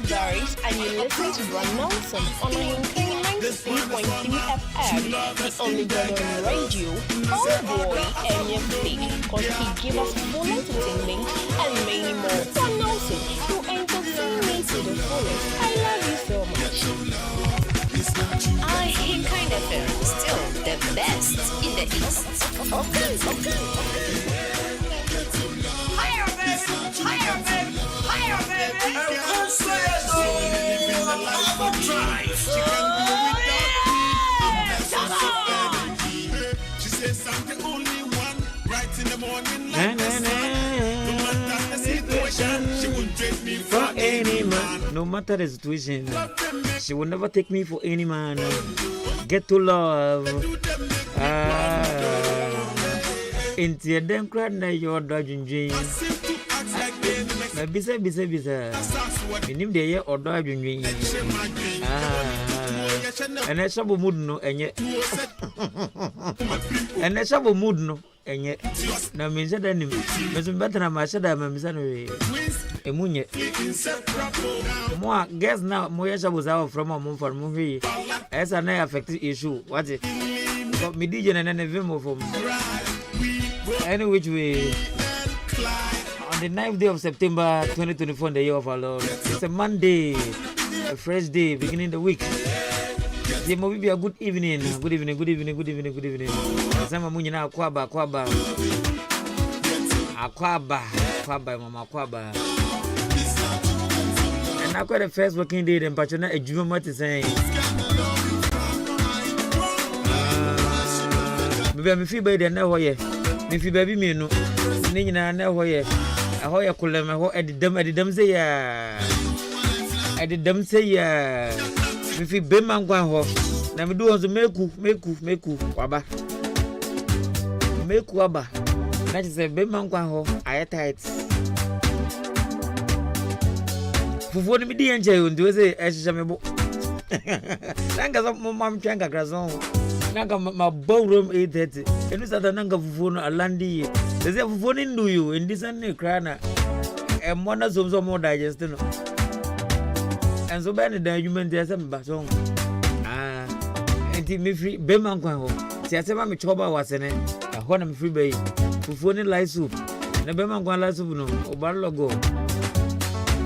Doris, and you listen to Promotional on Ahenkan FM, the only brother on radio. Oh boy, and your fake, because he give us full entertainment and many more. Promotional, you entertain me to the fullest. I love you so much. Ahenkan FM, still the best in the East. Okay. Higher, baby. She says I'm the only one right in the morning. She wouldn't take me for any man. No matter the situation, she will never take me for any man. Get to love. Into your damn crowd now you're dodging dreams. Bisa. Minim de ye odo adwunwen. Ene sabo mood no enye. Ene sabo mood no enye. Na minse da nim. Meso betana ma sheda ma misa no we. Emunye. Mo guess now mo ye sabo za from mo for mo we. Esa na affect issue. What it? But me DJ na na vim from. Any which way. On the 9th day of September 2024, in the year of our Lord, it's a Monday, a fresh day, beginning the week. It will be a good evening. Good evening. Some of you now, Kwaba. And I got the first working day, and Patrona, a Juma to say, maybe I'm a free baby, and now, yeah, if you baby me, no, Nina, now, yeah. Ahoy kulem ho edidam say ya edidam say ya me fi bema ngwan ho na me do onzo meku aba na say bema ngwan ho aye tight fufu ni me di enje yo ndo say ehihya me bo nanga so mam twenga grazon nanga ma bowroom 830 enu sada nanga fufu no alandi there's a phone in do you in this and crana and one of some more digest no and so bad the argument there's some song and me free beman kwan ho ti asema me choba wasene a hona me free bay phone in light soup na beman kwan light soup no obar logo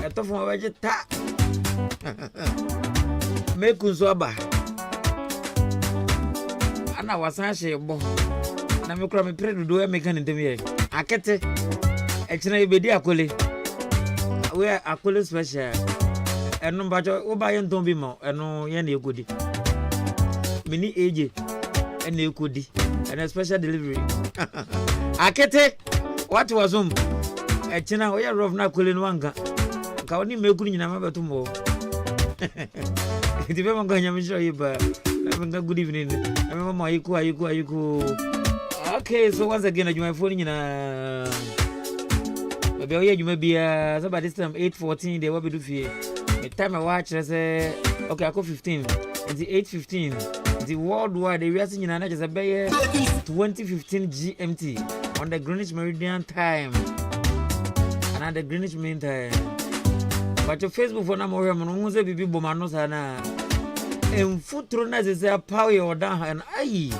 eto fo waje ta me kunso aba ana wasan she bo na me kura me predu do e me kan ntem ye akete echina ibedi akole we akole special enu mbajo wo ba ye nton bi mo enu ye na ekodi mini eje ena ekodi ena special delivery akete what was echina wo ye rough na akole no wanga ka oni mekuru nyina mabeto mo dibe mo ganya mi show yiba na good evening mama yiku. Okay, so once again, my phone maybe you may be so by this time 8:14 they will be do fear. The time I watch I say okay, I go 15. It's 8:15. The worldwide we are seeing just about 2015 GMT on the Greenwich Meridian time. And at the Greenwich Mean time. But your Facebook phone number we say bibi bomano sana. En futuro na say power or down and ai.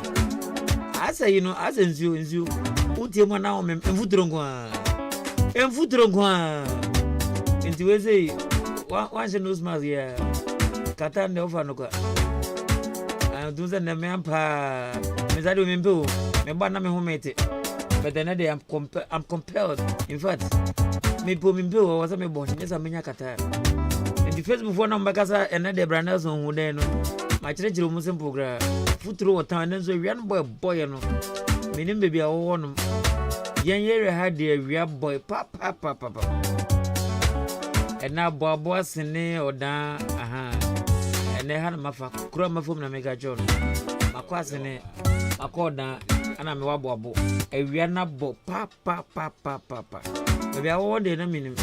I say, you know, as in you, uti mo na o me mfuturo ngwa. Nti we say, one she knows mas ya. Kata ne ofa no kwa. Dunza na me ampa. Me zadi me mpo. Me ba na me homete. But then I'm compelled. In fact, me mpo was me born. Yes, I'm nya kata. The Facebook phone number kasa enade branders on hu dey no. My church room simple program. Futuro watan so wian boy no. Minim baby awo no. Yen yere ha dey wia boy papa. And now boy sene odan aha. And they had mafa kura mafom na mega john. Makwa sene makoda ana me wabo. E wia na bo papa. Baby awo dey na minim.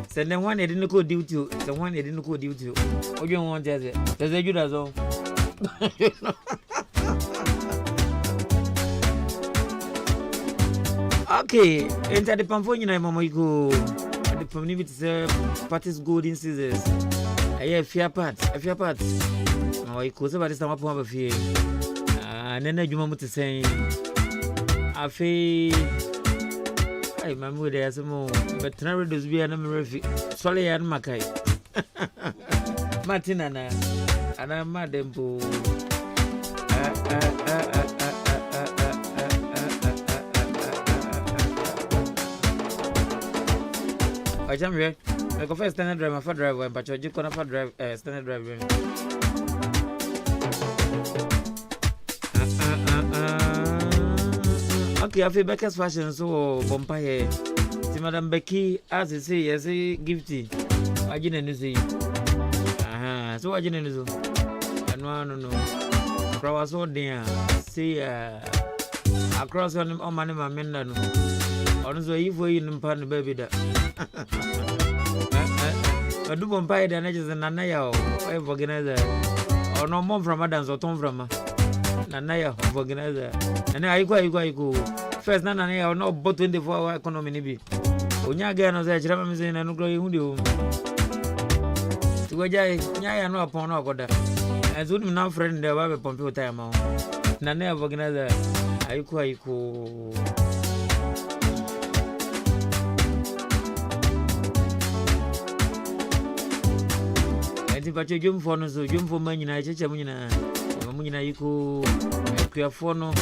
Send the one didn't go duty, the one didn't go duty. Oh, you want there's a good as all. Okay, enter the Pamphonian, Mamma, you go. the community say parties golden scissors. I fear part. Oh, I could say about this time upon a fear. And then you want to say, I feel. Hey, my mood has a more, but never does be a number of Solly and Maakye. Martina, and I'm Madam Boo. I jam here. I go first standard driver for driver, but you can for drive standard driver. Okay, I feel Becca's fashion so bumpy. See, Madam Becky, as you say, yes, gifty. I didn't see. So I didn't know. No. Cross so dear. See, across on money, my men. Also, if we in pan baby that. I do bumpy the edges and Nanaya, I organizer. Or no more from Adams or Tom from Nanaya, organizer. And I go. First, Nanaya, or no, but 24-hour economy be. Onyaga no say chira me say na no grow hunde o tigo jai nya no upon no goda azu ni na friend dey ba be pompe time ma na na organizer ayiko enti bache jom fo no so jom fo manyina cheche munyina munyina yiko kuafo no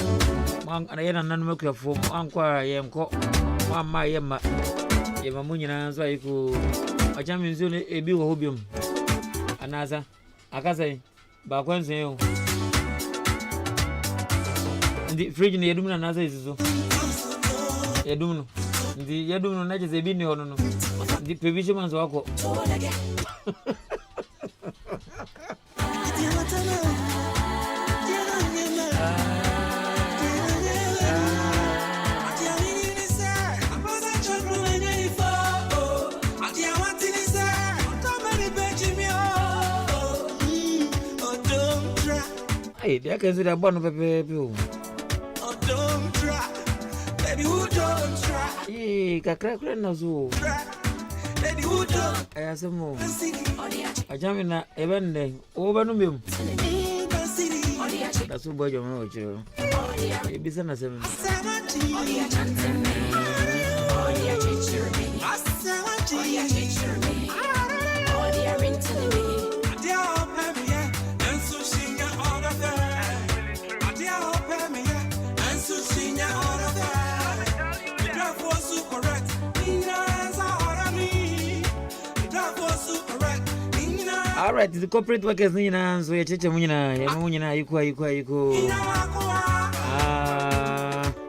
man ana yana nanu makuafo ankwa yenko mama yema yema munyina so ayiko achami nzo ne ebi wo hobium anaza akasa ba kwanse yo ndi fridge ne yedum na naza izizo yedum no ndi yedum no na je ebi ne hono no ndi provision manzo wako Hey, they can see that one of people. Oh, don't try, baby, who don't try? Hey, Kakra no so. Baby, who don't? I have some more. I jam in a event over no bill. That's what boy you know. You be sent as a all right, the corporate workers nina so ye cheche munyina yuko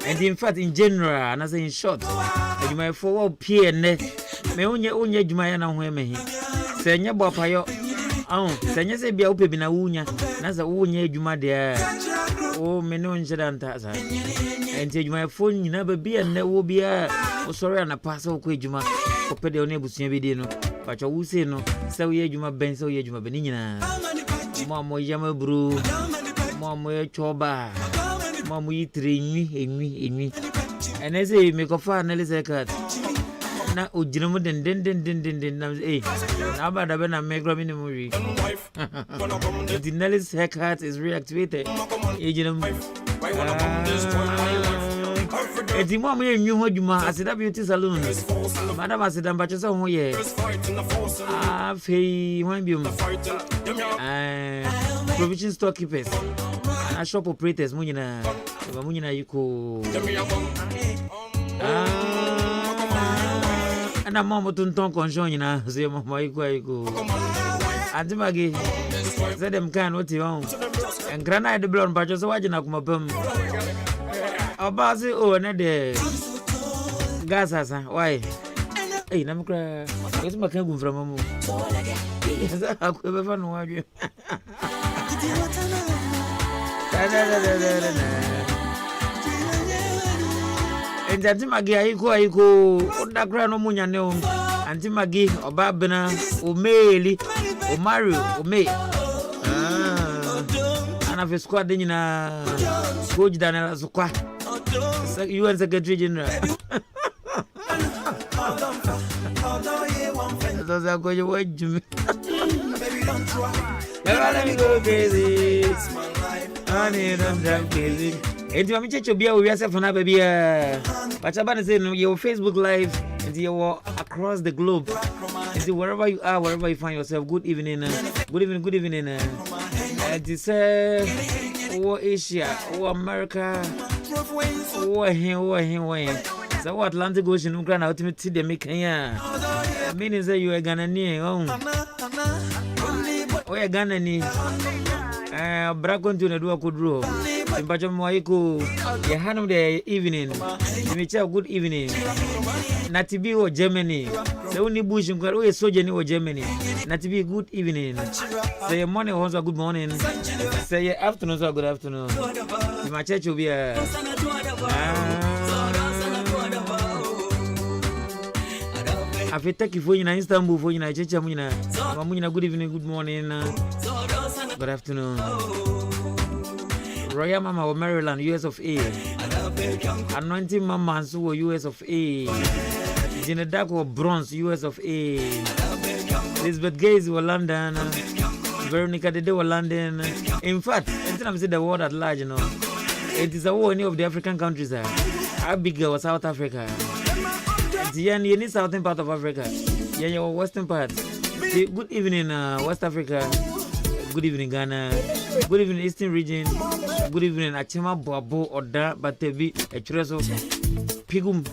and in fact in general and as in short you may for pie ne me unye dwuma ya na ho emehi se nye bopayo se nye se bia upebi na wunya na se unye dwuma de o me no ncheda nta sa enti dwuma fo nyina ba bia ne wo bia o sori na pass o ko dwuma ko pede o na ebusuya bi de no bacho wusi no se wo ye dwuma ben se wo ye dwuma ben nyina mo yama bru mo choba mo yitri enwi and say me ko fa na lese kat na ojinamu den na na ba da be na me gro minimum wi the Nelly's haircut is reactivated ejinamu eti mo am yenyu ho dwuma asida beauty salon madam asida mbacho so ho ye fei wan biom provision storekeepers and shop operators munyina yuko ana mama tunton konjon nyina ze mama yuko antimagi ze dem kan oti won en granite blown mbacho so wajina kumapam obazi o na de gasasa why eh na mkra esi makan gu mframa mu esa akwe fa no wadwe and antimagi ayiko odakra no munya ne o antimagi obabena o meli o mario o me ana fe squad nyina coach Daniel Sukwa UN Secretary General was I going to watch me? Baby, don't try. Never let me go crazy. It's my life. Honey, don't drive crazy. And you want me to be a yourself and baby. But I'm about to your Facebook Live and you across the globe. And wherever you are, wherever you find yourself, good evening. Good evening, good evening. And it's Asia, America, here. So what Atlantic Ocean, Ukraine, ultimately they make here. Meaning that you are gonna need. Oh, you're gonna need. Brakon to the door could draw. In Pachamoiko, you hand the evening. You good evening. Natibi or Germany. The only bush in Korea is Sojourn or Germany. Natibi, good evening. Say your morning was a good morning. Say your afternoon was a good afternoon. My church will be a. I feel take you for you in Istanbul for you in church. Good evening, good morning, good afternoon. Royal Mama of Maryland, US of A. Anointing Mama and so US of A. Jenna of Bronze, US of A. Elizabeth Gaze was London. Veronica Dede was London. In fact, I'm saying the world at large, you know. It is a war in any of the African countries. Abigail was South Africa. You need southern part of Africa. Yeah, your western part. Good evening, West Africa. Good evening, Ghana. Good evening, Eastern region. Good evening, Achima Boabo Oda Batebi Echreso Pigum.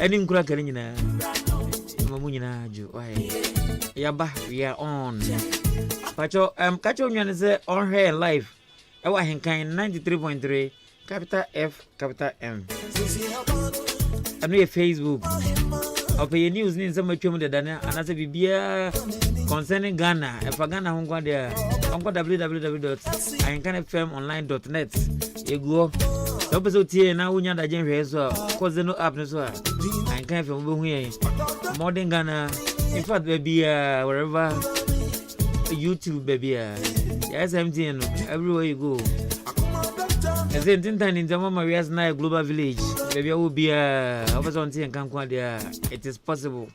Any crack in Mamunina Ju. Yaba, we are on. Pacho, catch on say on here live. Our Henkan 93.3, capital F, capital M. I'm here Facebook. I'll pay your news in some much more than and as a BBA concerning Ghana. If I Ghana, I'm going there. I'm going www.ahenkanfmonline.net. You go. The episode here now, we know that James cause no app. I can't from here. Modern Ghana. In fact, baby, wherever YouTube, baby. Yes, I'm saying everywhere you go. As in time in Jama Maria's night global village, maybe I will be a officer on and come there. It is possible.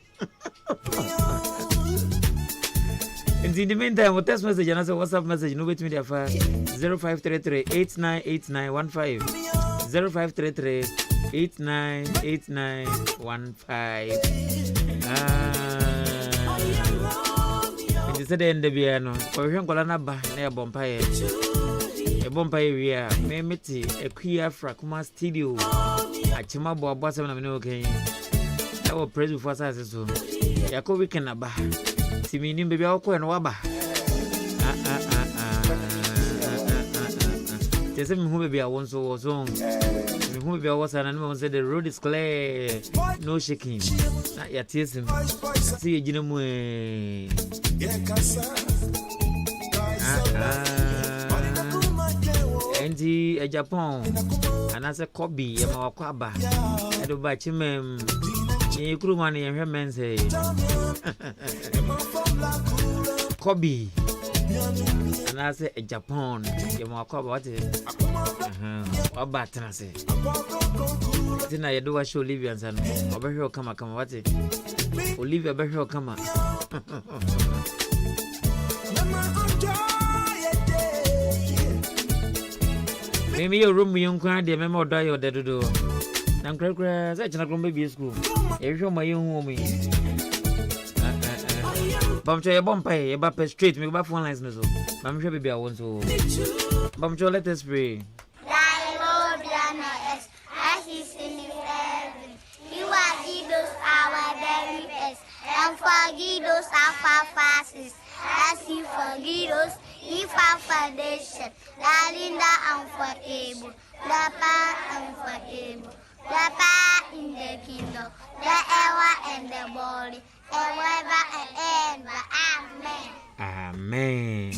In the meantime, what text message and also WhatsApp message, no wait me there for 0533-898915. 0533-898915. And you said the end of the piano, or you can't ba near Bompire. A Bompire, we are Memeti, a queer Fracuma studio. A Chimabo Bossam of okay. I will praise you for us. Yakobi can aba. See me, baby, I'll call and waba. There's some who maybe I want so song. Who maybe I was an animal said the road is clear, no shaking. Not yet, yes, see a gentleman. Anti a Japan, and as a Kobe, a Mawakaba, and a Bachimem, a crew money and her men say Kobe, and I say a Japan, a Mawakaba, what is what button I say? Then I do a show Olivia and son, Oberho come, what it? Olivia Berho come. Maybe your room, young crowd, the memo die or dead to do. I'm crackers, I cannot baby school. You show my young woman. Bumcho, a bumpy, a bumper straight, me back 1 lines. I'm sure baby I want to. Bumcho, let us pray. Thy Lord, as is in heaven. You are Jesus, our very best, and forgive us our trespasses, as you forgive us. If our foundation, Lalinda unforgivable, the power unforgivable, the power in the kingdom, the hour and the body, forever and ever. Amen. Amen.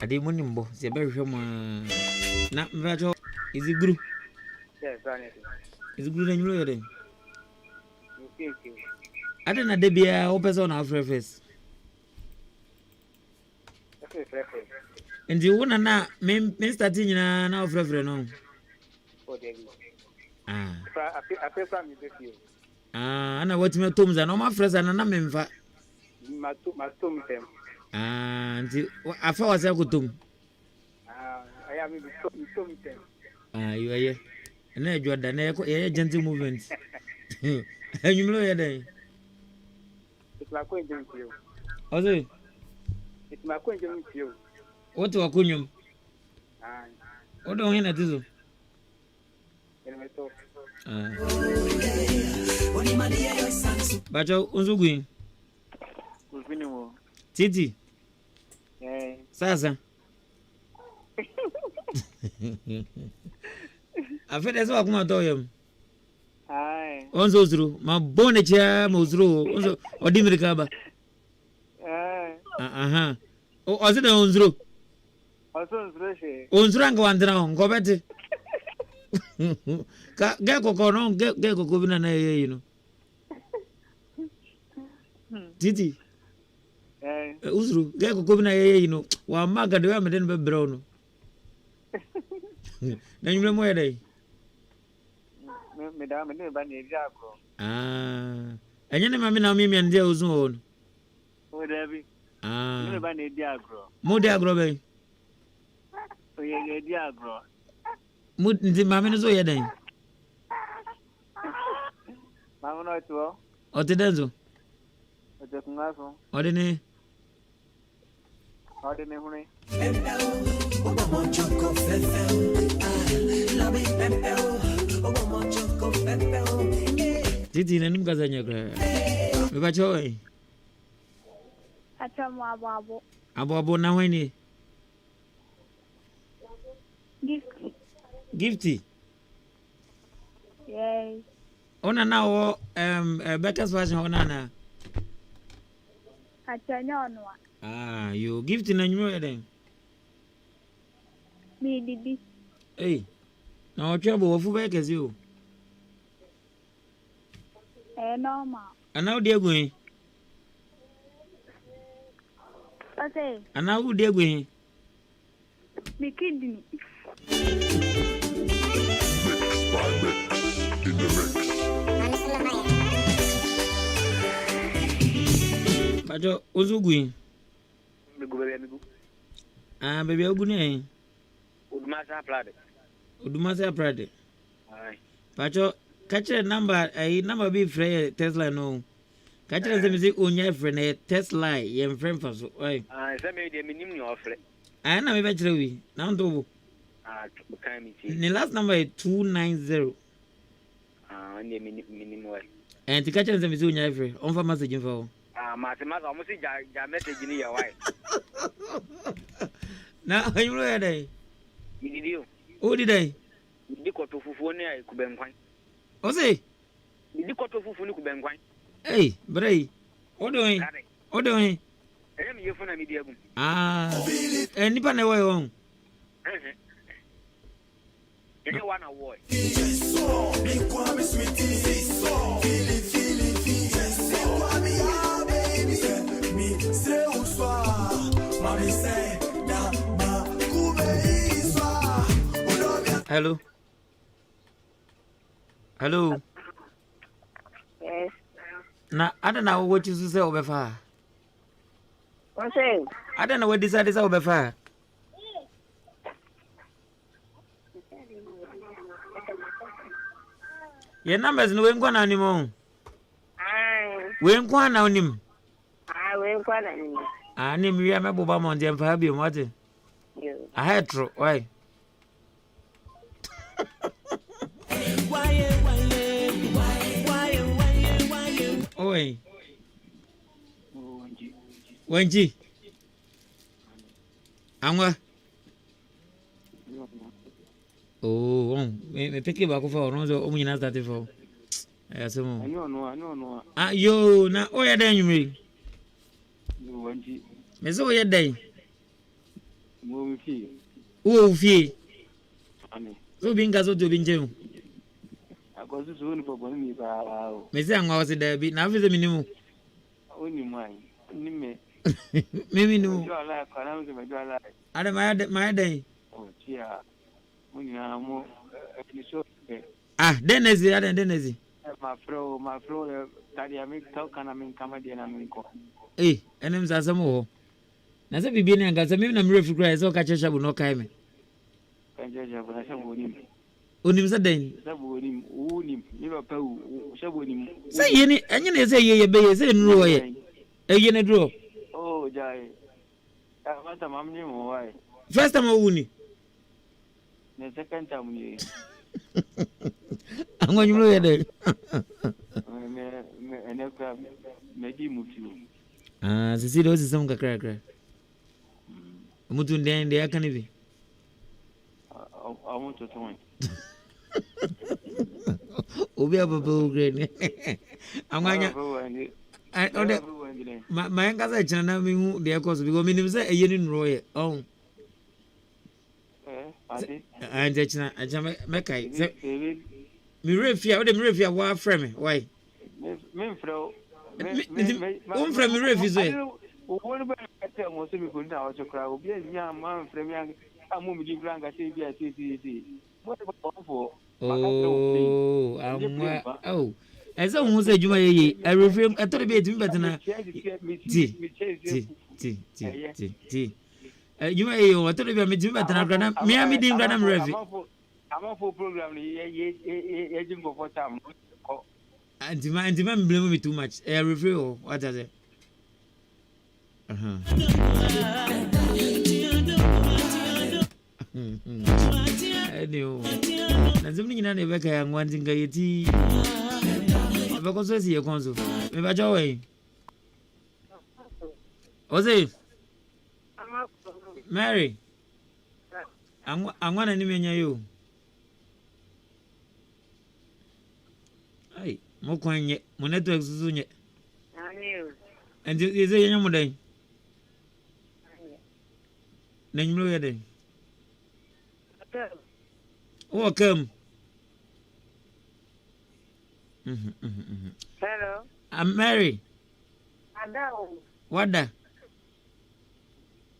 Adi monimbo, se be hwemo. Na mbacho is it group? Yes, Is it group na nyulo yode? Okay. Ade na de bia o person na afrefes. And you wanna na me starting na afrefre no. Oh, David. Ah. I feel from you this year. Ah, ana watime tom za no ma fresa na memfa. Matum tem. Ah, nti afa wase akutom. I am tom tem. Ah, you are here. Na edwa da na ye gentle movement. Enyumlo ye den. It's my coin jump you. Oze, It's my coin jump you. wote wakunyum. Ah, Odo hina tizo. in my talk. Ah. Bacho unzugui. Kufinimo. Titi. Eh. Sasa. Afede so akuma toyem. Ai. Onzo uzuru, ma bone cha ma uzuru, onzo odimiri kaba. Aha. O ozida onzuru. Also nzreshe. Onzuru anga wandira ngobete. Ka geko kono geko kubina na yeye you know. Titi. Uzuru geko kubina yeye you know. Wa maga de wa meden be brown. Na nyumle mo yedai. Me da me ne ba ne diagro. Ah. Enye ne mami na mimi ande ozu on. O da bi. Ah. Me ba ne diagro. Mo diagro be. O ye diagro. Mo ndi mami no zo yedai. Mama no to. O te denzo. O te kungaso. O de ne. O de ne hune. Titi na nimka zanya kra. Beba choy. Acha mwabo. Abo na weni. Gifty. Yes. Ona na wo Becca's fashion ona na. Acha nyonwa. Ah, you gifty na nyumo yeden. Mi didi. Hey. Na otwa bo wofu be kezi o. Normal. Ana udi egun. Ate. Ana udi egun. Mi kidney. Bajo ozugun. Migu bebe migu. Ah, baby ogun ni. Udumasa Prade. Ai. Bajo catcher number be free Tesla no. Catcher the music onya free Tesla yem friend for so. Ai. Ah, se me de minim ni ofre. Ah, na me be chere wi. Na ndo. Ah, kan mi ti. The last number is 290. Ah, ni minim wa. And the catcher the music onya free. On for message for. Ah, ma mo si ja message ni ya wai. Na ayulo ya dai. Mididio. O di dai. Di koto fufu ni ai kubenkwan. O say. Di koto fufu ni kubenkwan. Hey, bray. Odoin. Odoin. Mi yefu na media gum. Ah. Nipa na wo won. Any one award. Hello. Hello. Yes. Na ada na wo chisu se obefa. What's it? Ada na wo decide se obefa. Your numbers no wen kwa ni mo. Wen kwa na onim. Wen kwa na ni. Ni mi ya mebo ba mo ndem fa bi mo ate. Yo. Hetro, why? Oi. Wenji. Angwa. Oh, me peke ba ko fa oronzo o munyina start for. Asemo. No. Ah yo, na oya dan yumi. Wanji. Me so oya dan. Mo mi fi. Wo fi. Ami. So binga so to binje. Akosu so ni popo ni ba o. Me se angwa se da bi na fi se minimu. Oni mai. Ni me. Mimi nu. Jo ala kwa na me jo ala. Ada ma dan. Oh, tia. Mo ni na mo ni so. Ah, denezi ada denezi. my fro, daddy, I make talk and I mean, come again, I mean, call. Eh, and I'm Sasamo. Na se bibi ni anga se mi na mre fikra so ka chesha bu no kai me. Can judge of a shabonim. Onim se den. Shabonim, unim, never pay, shabonim. Say ye enye na say ye be ye say nro ye. E ye ne dro. Oh, Jai. What a mammy, why? First time uni. The second time, you. I'm going to do Maybe move you. Ah, see those some cracker. Mutun den de akanivi. I want to join. Obi ababo grade. Amanya my ngasa chana mi hu de course because minim say eyeni nro ye. Oh. And chana achama mekai. Mi refia, what the refia wa frame why? Me fro. Um frame mi refia so. One by tell most of me couldn't out to crowd. Be a young man from young. I'm moving you grant. I say, be a TTT. What about for? Oh, oh. As someone who said you may, I refrain. I thought about him better now. You may, I thought about me, better now. Me, I'm meeting Granam Revi. I'm on for program. Agent for time. And demand blame me too much. I refrain. What is it? Anyway, nazumni nina nebeka ya ngwanzi ngayeti. Bakoso si yekonzo. Mebacha we. Oze. Mary. Angwana ni menya yo. Ai, mokwanye, mo network susunye. And is it your day? Name you day. Oh, come. Hello. I'm Mary. What da?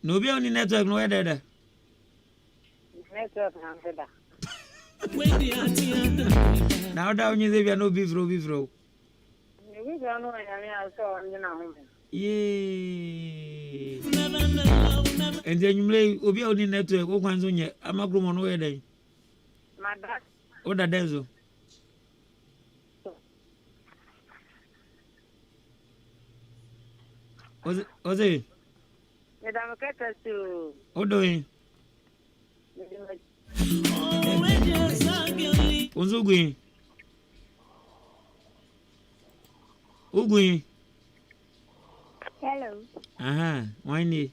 No be on the network, no other. Network, Now down you say no beef row. we don't know any also, you know. Yay. And then you may be on the network, oh, one's on ye. I'm a groom on where day. My dad. What a denzo. Was it? Madam Kata to. What doing? What's going? Ugui. Hello. Why need?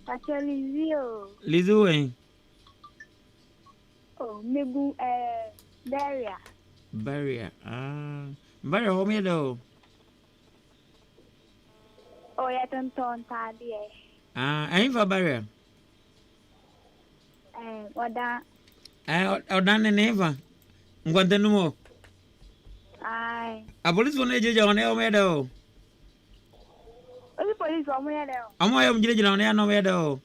Actually, Lizu, eh? Oh, maybe barrier. Barrier. Barrier, how many though? Oh, yeah, don't tadi. I ain't for barrier. What that? I've done an ever. I'm going to know more. Aye. A police will need you on the meadow. The police on where though? I'm why I'm getting on the no meadow.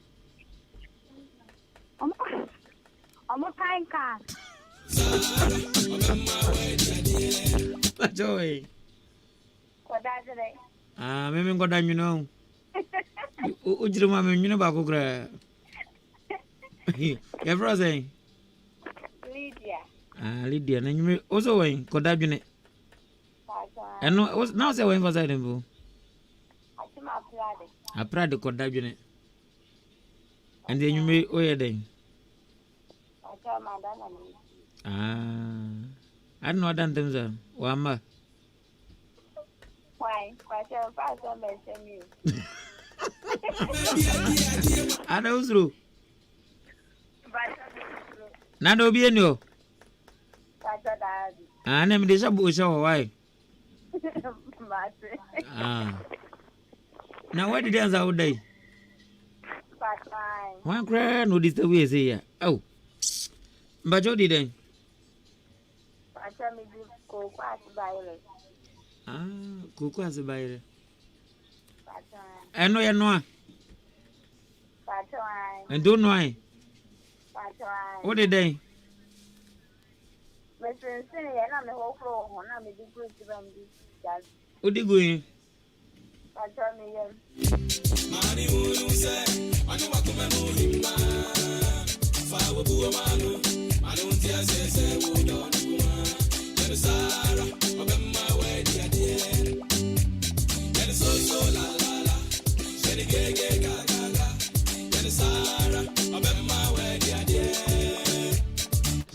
I'm a time card. Joy. What that's it? Maybe got down, you know. Ujru mamma, you know, Bakugra. You're saying? Lydia. Lydia, and you also wait, got that unit. And no, was now say when was I then? I tried to cut that unit. And then you may owe then. I don't know what them are. Wama. Why? I know through. Nado be in you. I name this a bush or why? Now, why did you answer all day? One cry, no, this the way say, oh, but you didn't. Cocoa as a buyer. I know you know. And don't know why. What did they? Odi going.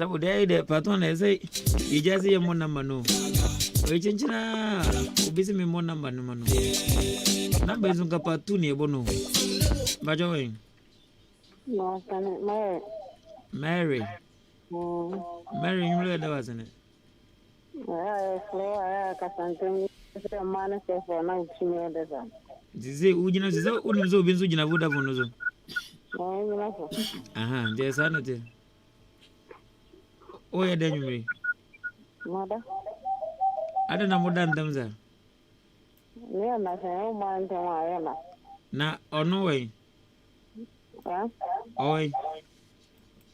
Sabu dai da patron sai ijazi ya mona mano. Oye chinchina ubisi me mona mano mano. Namba izunga patu ni ebono. Bajo we. No, Mary. Mary yule da wasane. Zize ujina zize unimzo ubinzo ujina vuda vonozo. Aha, nje sana te. Oya da nyumri. Mada. Ada na moda ndamza. Niya na sa man ta wa na. Na ono we. Ha? Oi.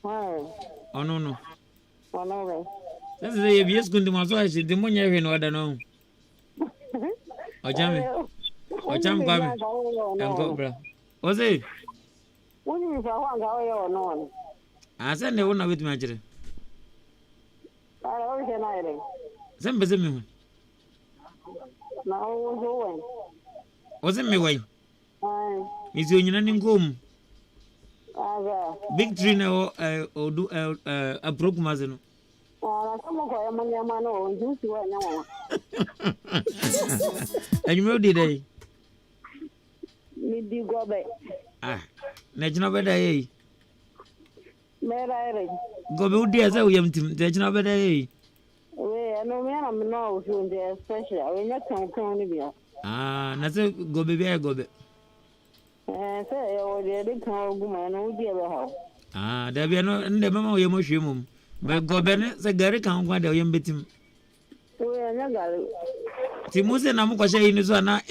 Ha. Ono no. Ono we. Sasa ye bies kundi maso ashi demonya we no ada no. Ojame. Ocham kwame. Enko bra. Oze. Woni mi fa wa nga yo no. Asa ne wona wit majire. Ara o je na ire. Sembe zemi. Na o zo we. Oze me wai. Ai. Izi onyina ni ngom. Aga. Big tree na odu abroku mazeno. Ara somo ko ya manyama no nju si wa nyama. Anyume odi dai. Ni di gobe. Ah. Na jina beda yi. Mera ire. Gobe udi asa uyamtim. Na jina beda yi. We ano me na no so nje special. We nya kan ni bia. Ah, na se gobe bia gobe. Se o de kan oguma na udi e be ha. Ah, da bia no nde mama uyemo hwemum. Ba gobe ne se gari kan kwa da uyem betim. We nya gari. Ti muse na mukoshe yini so na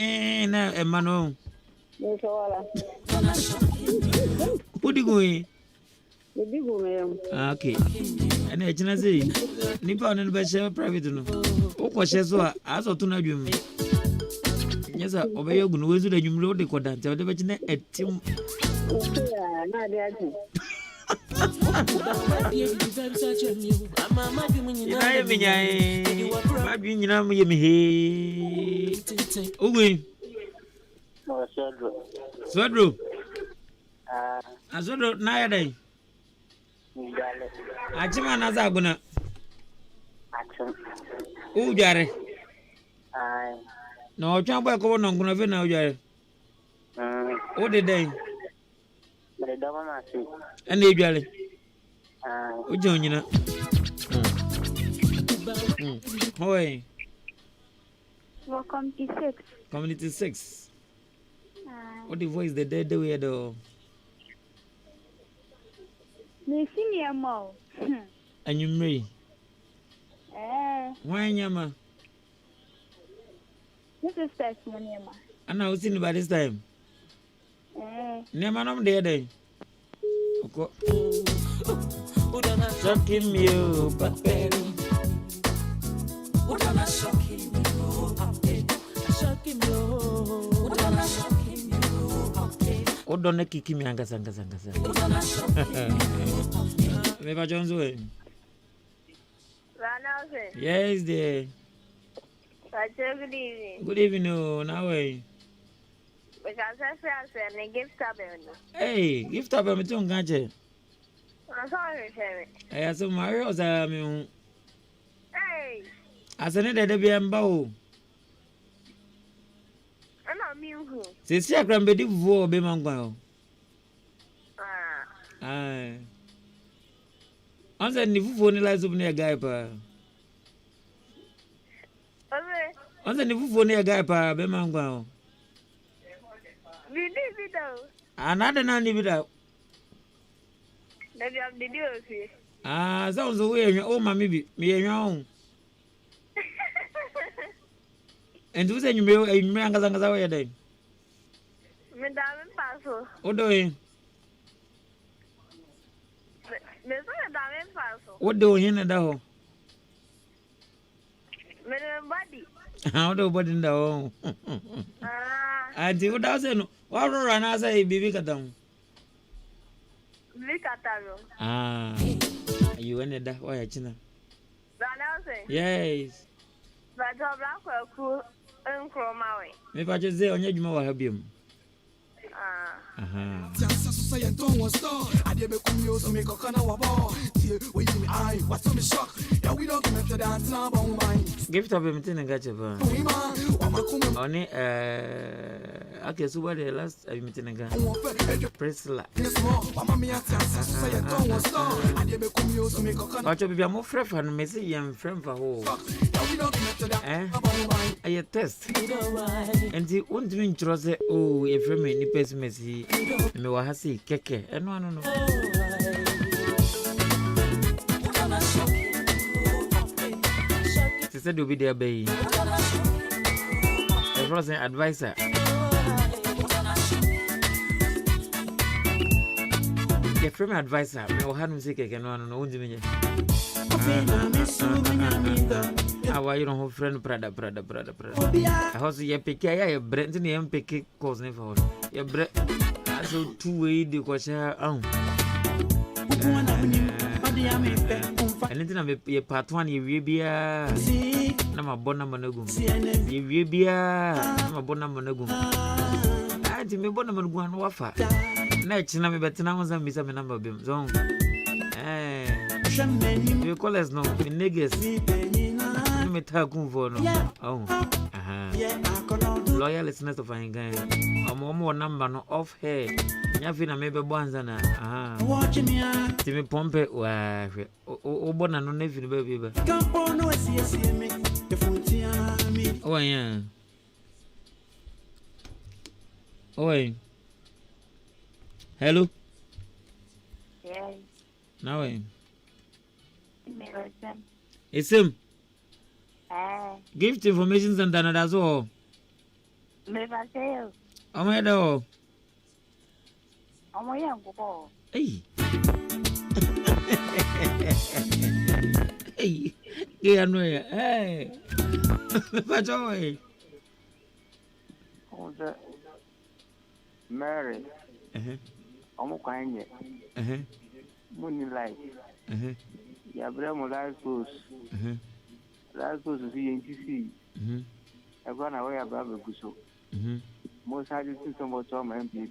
na emano. Ni so wala. Udi goyi. Ni go me. Ah, okay. Ana ejina sei. Nipa onu be share private no. Ukoshe so aso to na dwum. Nyesa obeye gu no wezu da dwumre odi koda nte odi be chine etim. Na de ati. Ina ye minyai. Ma bi nyina mu ye mi he. Ugui. No, Sodro. Azodro na ya dai. Ngale. Achima na za guna. Action. Ujare. Ai. No twa boy ko no nguna fe na ujare. O de dai. Mere dama na si. Ana ujare. Ai. Ujo nyina. Hoy. Welcome to 6. Community 6. What the voice the dead way do? The senior mo. And you me. Why nyama? This is testimony ma. And I was seen by this time. Nema nom there day. Okay. Shocking you, but baby. Shocking you. Odone kiki mi anga sanga. Meba Johnzo. Yes, dear. Good evening. Good evening, oh, now way. Because I said a gift tablet. Hey, gift up a tongue gadget. I'm sorry, Sherry. I have some Mario's. Hey, As an edit, be and bow. I'm not me who. Since I can be for be mango. Ah, Aye. Answer the phone lies up near guy pa. okay. Answer the phone near guy pa be mango. We did it though. Another nanny without. Maybe I'm the deal. Ah, sounds away. Oh, mammy, me and your own. And who said you may hang as away day? Madame Paso. What doing? Miss Madame Paso. What doing in the door? body. How do body in the home? I do what I say. What run as I be Katam? Ah, you ended that way, China. Yes. But a black cool and chromawe. Maybe I just say on your more help him. Gift of him to get you. Only okay, so what the last I meeting again? Priscilla. But you be more friend and messy and friend for who? I test. And he won't mean trust it. Oh, if you mean the messy, me wa hasi keke. No. She said you'll be there, baby. A frozen advisor. A friend advisor. Me wa hanu si keke. No. Won't you mean? How are you? Don't have friend, brother. I also ye pick ya bread in the MPK cause never. Your bread. So 2 way the question. Anything of a part 1 you be a Nama Bona Monogum. You be a Bona Monogum. I think me Bona Monogum wafa. Next, Nami Betanamos and Miss number of them. Zone. You call us no niggas. Me takum for no. Oh, loyal listeners of Ahenkan. More number no off hair. Nyafina maybe Bonzana. Timmy Pompe, oh, Bona no nephew, baby. Oh, yeah. Oh, hello. Yes. Now, it's him. Gift information and that's all. Oh, my dog. Hey. Hey. Hey. What's away? Mary. I'm kind of Moonlight. Yabramo life goes. Life goes to see NTC. I've gone away above a gusso. Most hard to some more time MPP.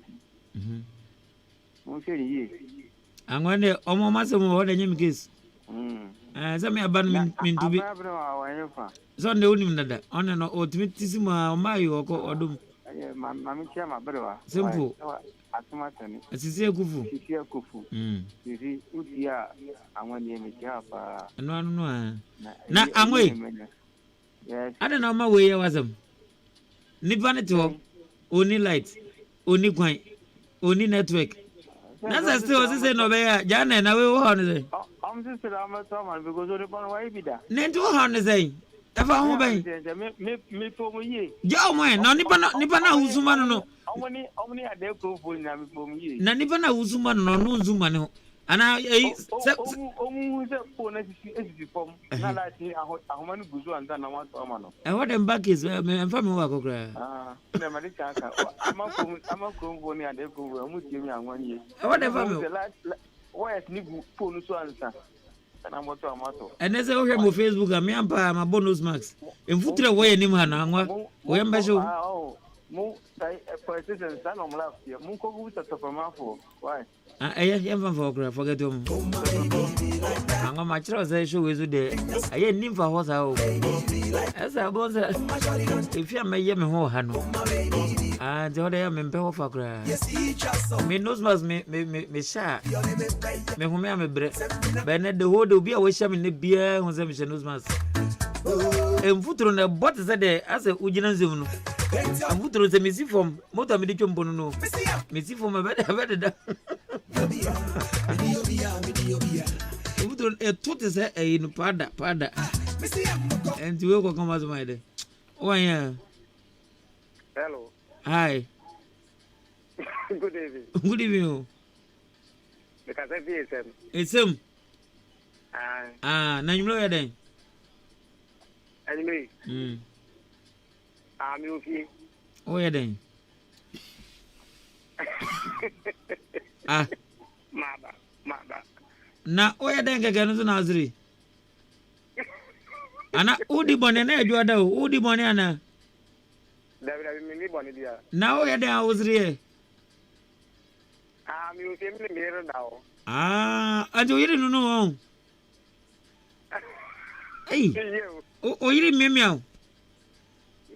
I'm going to almost more than you kiss. Some abandonment to be Sunday only that on an ultimatissima or do. Mammy Chama brother. Simple. Sisi Kufu. You see, Utia, I want you to have no. Now I'm waiting. Yes, I don't know my way. I was Nipaneto, only light, only coin, only network. That's still no bear. Jan and I will honor. I'm just a someone because of the one way. Net 200 If I obey, me for me. Joe, man, no Nipana Uzumano. Only a day go for me. Nanipana Uzuman, no Zumano. And I almost a phone as form. Not like a woman who's one than I want to Amano. And what them back is family work. I'm a company and they go with you 1 year. Whatever. Why is Nibu phone to answer? And as I hear my Facebook, I'm my bonus max. In Futra way, and him, we am measure. Oh, for instance, son of last year, Munko was a supermarket. Why? I am forget him. I'm on my trousers, show is there. I ain't name for horse out. As I was, if you may yam ho, Hano. And the other am in power for cry. Me nose must me shy. Me whom I am a bread. Bennett the whole be a wish in the beer on the mission nose must. And Futron on the bottom said as a Ujinan Zoom. I'm put on the missy from Motor Medium Bono. Missy from a better. Put on a tortoise in Pada. And you will come as my day. Oh, yeah. Hello. Hi. Good evening. Good evening. Because I feel it's him. now you know then. Anyway. I'm okay. Oh, yeah, then. Ah. Maba. Na, oh, yeah, then, again, to Nazri. Ana, Udi Bonnet, you are the Udi Bonana. Now, oh, yeah, then, I was here. I'm using the mirror now. Ah, I don't know. Hey, oh, you didn't meow.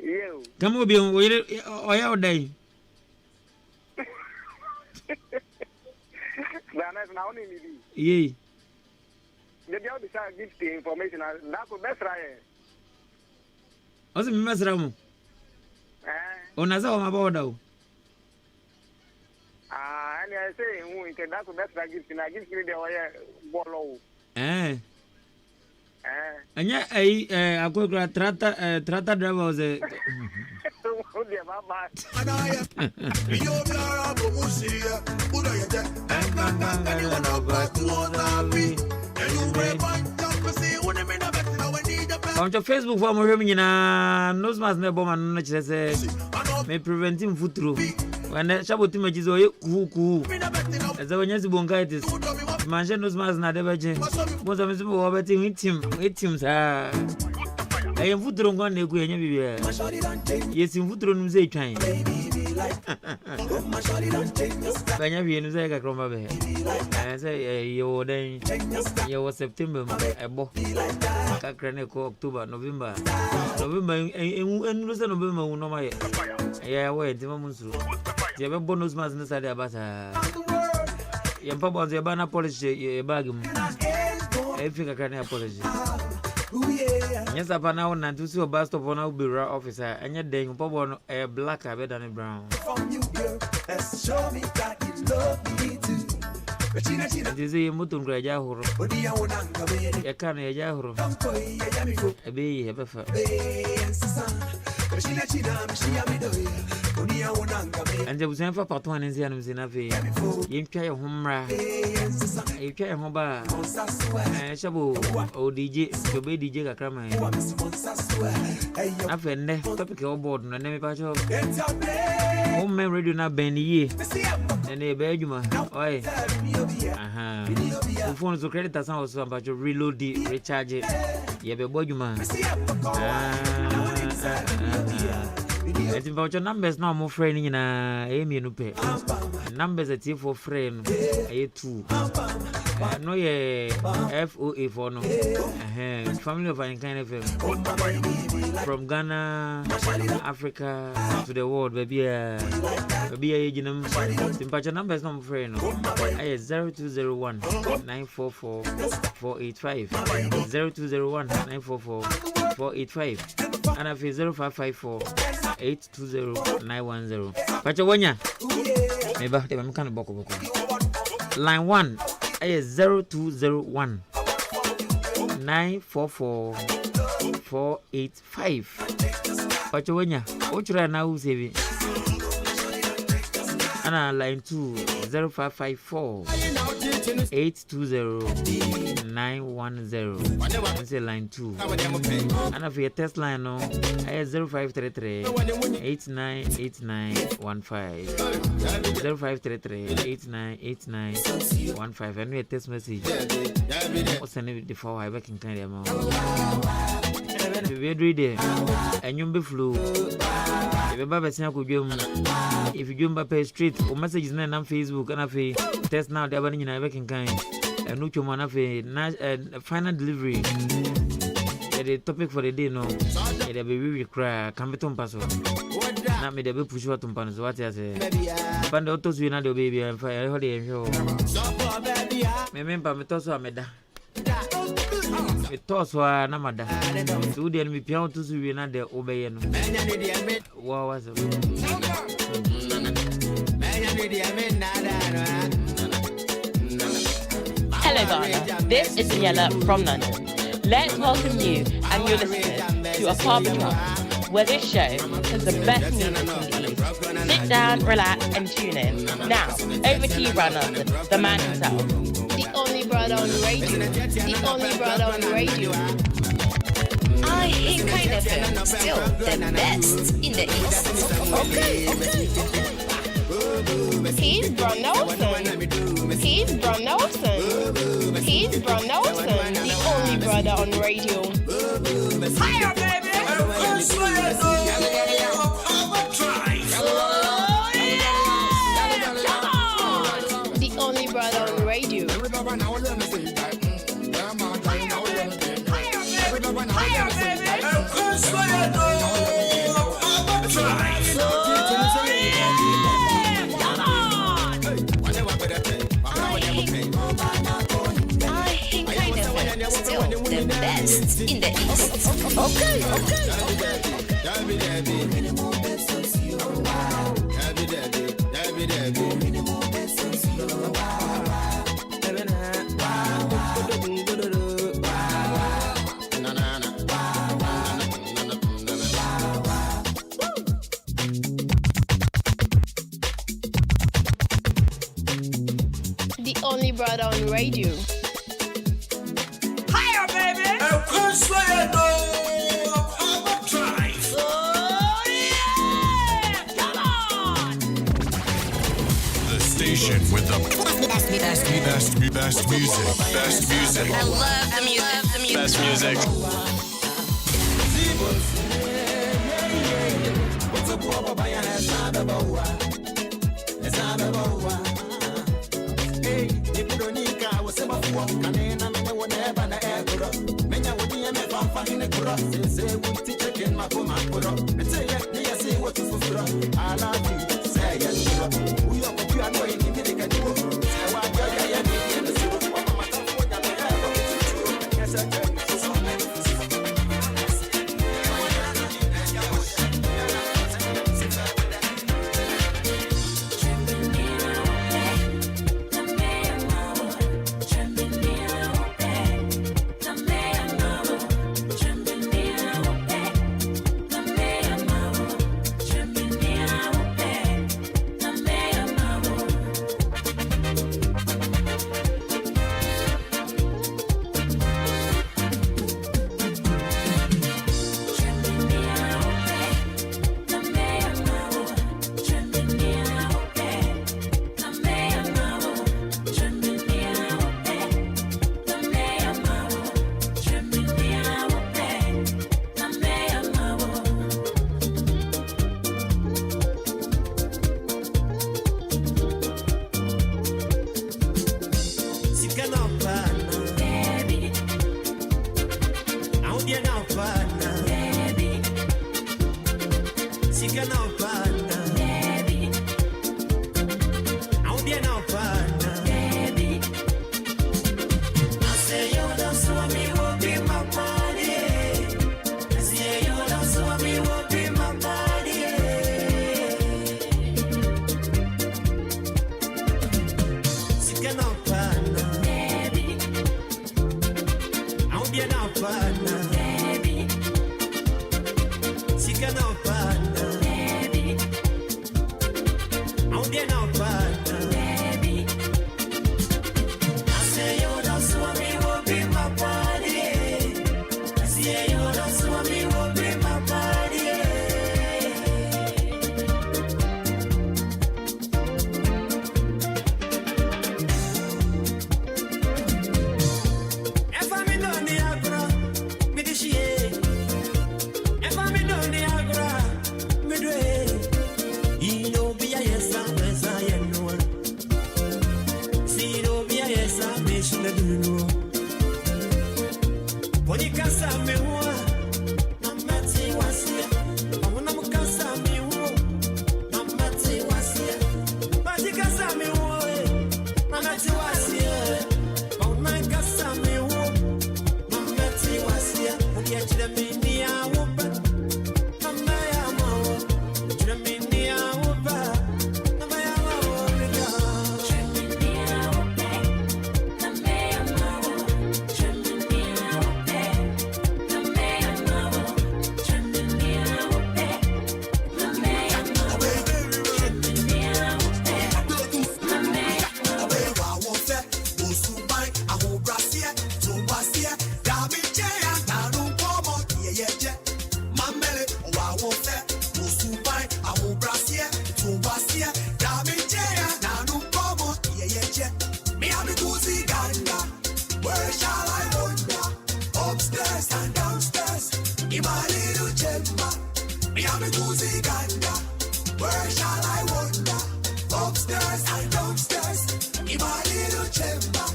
You. Come over here, or your day. Yea. The girl decided to give the information. That's the best right. Also, Miss Ram. Oh, Naza, my border. And I say, that's the best I give you. I give you the way follow. And yet, I could trata driver was a. On your Facebook for more nose mask never man may prevent him foot through. When the shabot images or you, as I was bronchitis, mansion nose mask not ever change. Most of us were betting with him, sir. I am foot on one day. Yes, in foot on say time. When you have a crumb, I say, you were September, a book, October, November, and Lucian November, no, my yeah, wait, you have a bonus mass inside about your papa, the banner polish, a bag. I think I can apologize. Yes, up now and to see a bust of one Ubira officer, and yet then Bobo a black better than a brown. Show me that you love me too. This is a mutum grajahuro. A can a jahuro. A bee, a buffer. And there was never part one in the Anus in a way. You try a homra. You try a hoba. Shabu, O DJ, to be DJ Crama. I've been topic of board, and never patch of home memory do not bend ye. And a beduma. Oi, aha. The phones to credit us also about your reload the recharge it. You have a boduma. It's about your numbers now, more friend in a Amy Nupe. Numbers at for friend A2. No, yeah, FOA for no. Family of Ahenkan FM. From Ghana, Africa to the world, baby. Baby, you know, the numbers now, friend. I 0201 944 485. 0201 944 485. And I feel 0554 820-910. Pachawanya. Maybe they are kind of boko. Line 1 is 0201 944 485. Pachawanya. Ochra now save. And line 2 0554 820-910. I say line 2. And if you test line no, I 0533 898915. 0533 and we test message. What's the name before I work in kind of amount? If you read it and you be flu, if you buy if you jump up a street or messages on Facebook and if test now, they're running in a working kind. And no man have a final delivery. The topic for the day no. It will be really cry. Can be tom paso. Not me the be push what tom paso. What I say. But the autos we not the baby and fire holiday and show. Me remember me toss wa me da. Me toss wa na mada. So the enemy piano to we not the obey no. What was it? Hello, Ghana. This is Daniela from London. Let's welcome you and your listeners to a Party Talk, where this show is the best music in the East. Sit down, relax, and tune in. Now, over to you, Brad Nelson, the man himself. The only brother on the radio. The only brother on the radio. Ahenkan FM, still the best in the East. Okay. He's Bron Nelson, the only brother on radio. Fire, baby! The only brother on radio. Still the best in the East. Okay. The only brother on radio. Fire, baby! The station with the best music. I love the music. Best music. in my little chamber. Me and me cozy ganda. Where shall I wander? Upstairs and downstairs in my little chamber.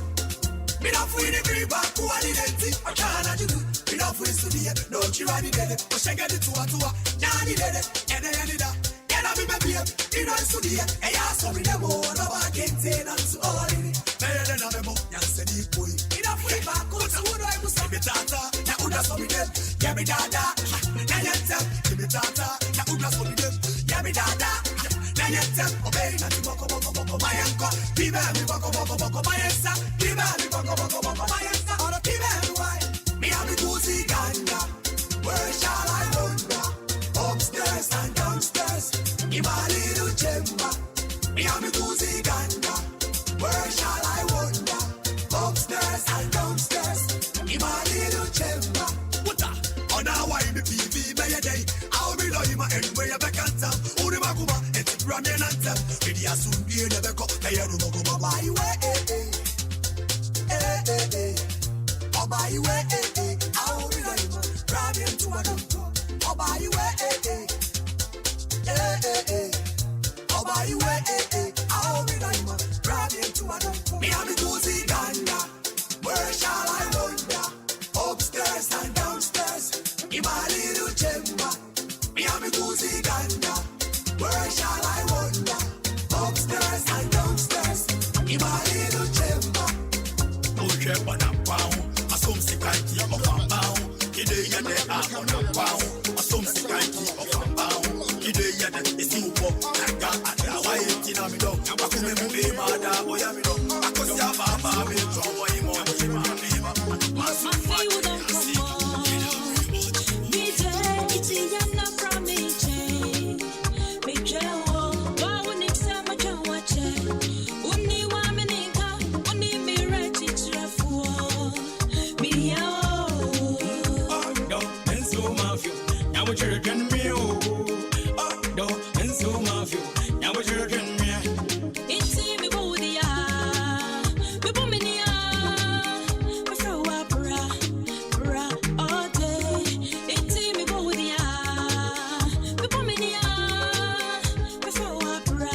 Me not free the green back quality. I can't do. Me not free to the no chirani dede. But she get it to a nani dede. And then and I be baby, in a studio, and I saw me the more of a canteen and so on. Better than a memo, young city boy. In a free back, what's the one I was saying? Tata, now Uda saw me them, yeah, me dada. Now you tell, give me tata, now Uda saw me them, yeah, me dada. Now you tell, obey, not to boko, my uncle, be baby, boko, my answer, be baby, boko, my answer, or a be baby, why? Me have me cozy ganda, where shall I wander? Upstairs and downstairs in my little chamber. Me and me cozy ganda. Where shall I wander? Upstairs and downstairs in my little chamber. What a on our way the TV by a day. I'll be like my anyway a back and tap. Uri Makuma, it's running and tap. Really as soon be the back up. They are no go by way. Oh by way. I'll be like running to a doctor. Oh by way. Oh by way. I'll be like running to a doctor. Me and me cozy ganda. Where shall I wander? Upstairs and downstairs in my little chamber. Me and me cozy ganda. Where shall I wander? Upstairs and downstairs in my little chamber. Okay, but I'm bound. I some sick idea of I'm bound. Today and they are on a bound. I some sick idea of I'm bound. Today and they is you for. I got a white in a middle. I come in my mother, boy, I'm in. I could see a mama, me from what you want to be. I feel you don't come on. Me day, it's a yana from me chain. Me jail, why would it say my jail watch it? Only one minute, only me right it's rough. Me out. No, and so mafia. Now we're children, me no, and so mafia. Now we're children, me. It's me booty, me boomia. Me throw up bra all day. It's me booty, me boomia. Me throw up bra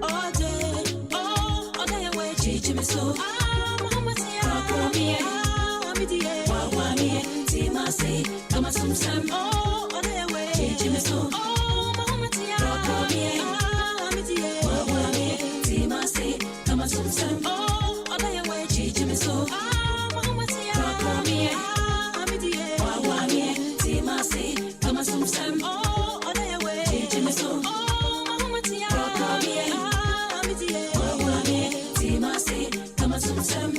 all day. Oh, all day away, teach me so. Say, come on, some oh, on the way, teach me so. Oh, Mama, say, come on, some oh, on the way, teach me so. Ah, Mama, say, come on, some oh, on the way, teach me so. Oh, Mama, say, come on, some.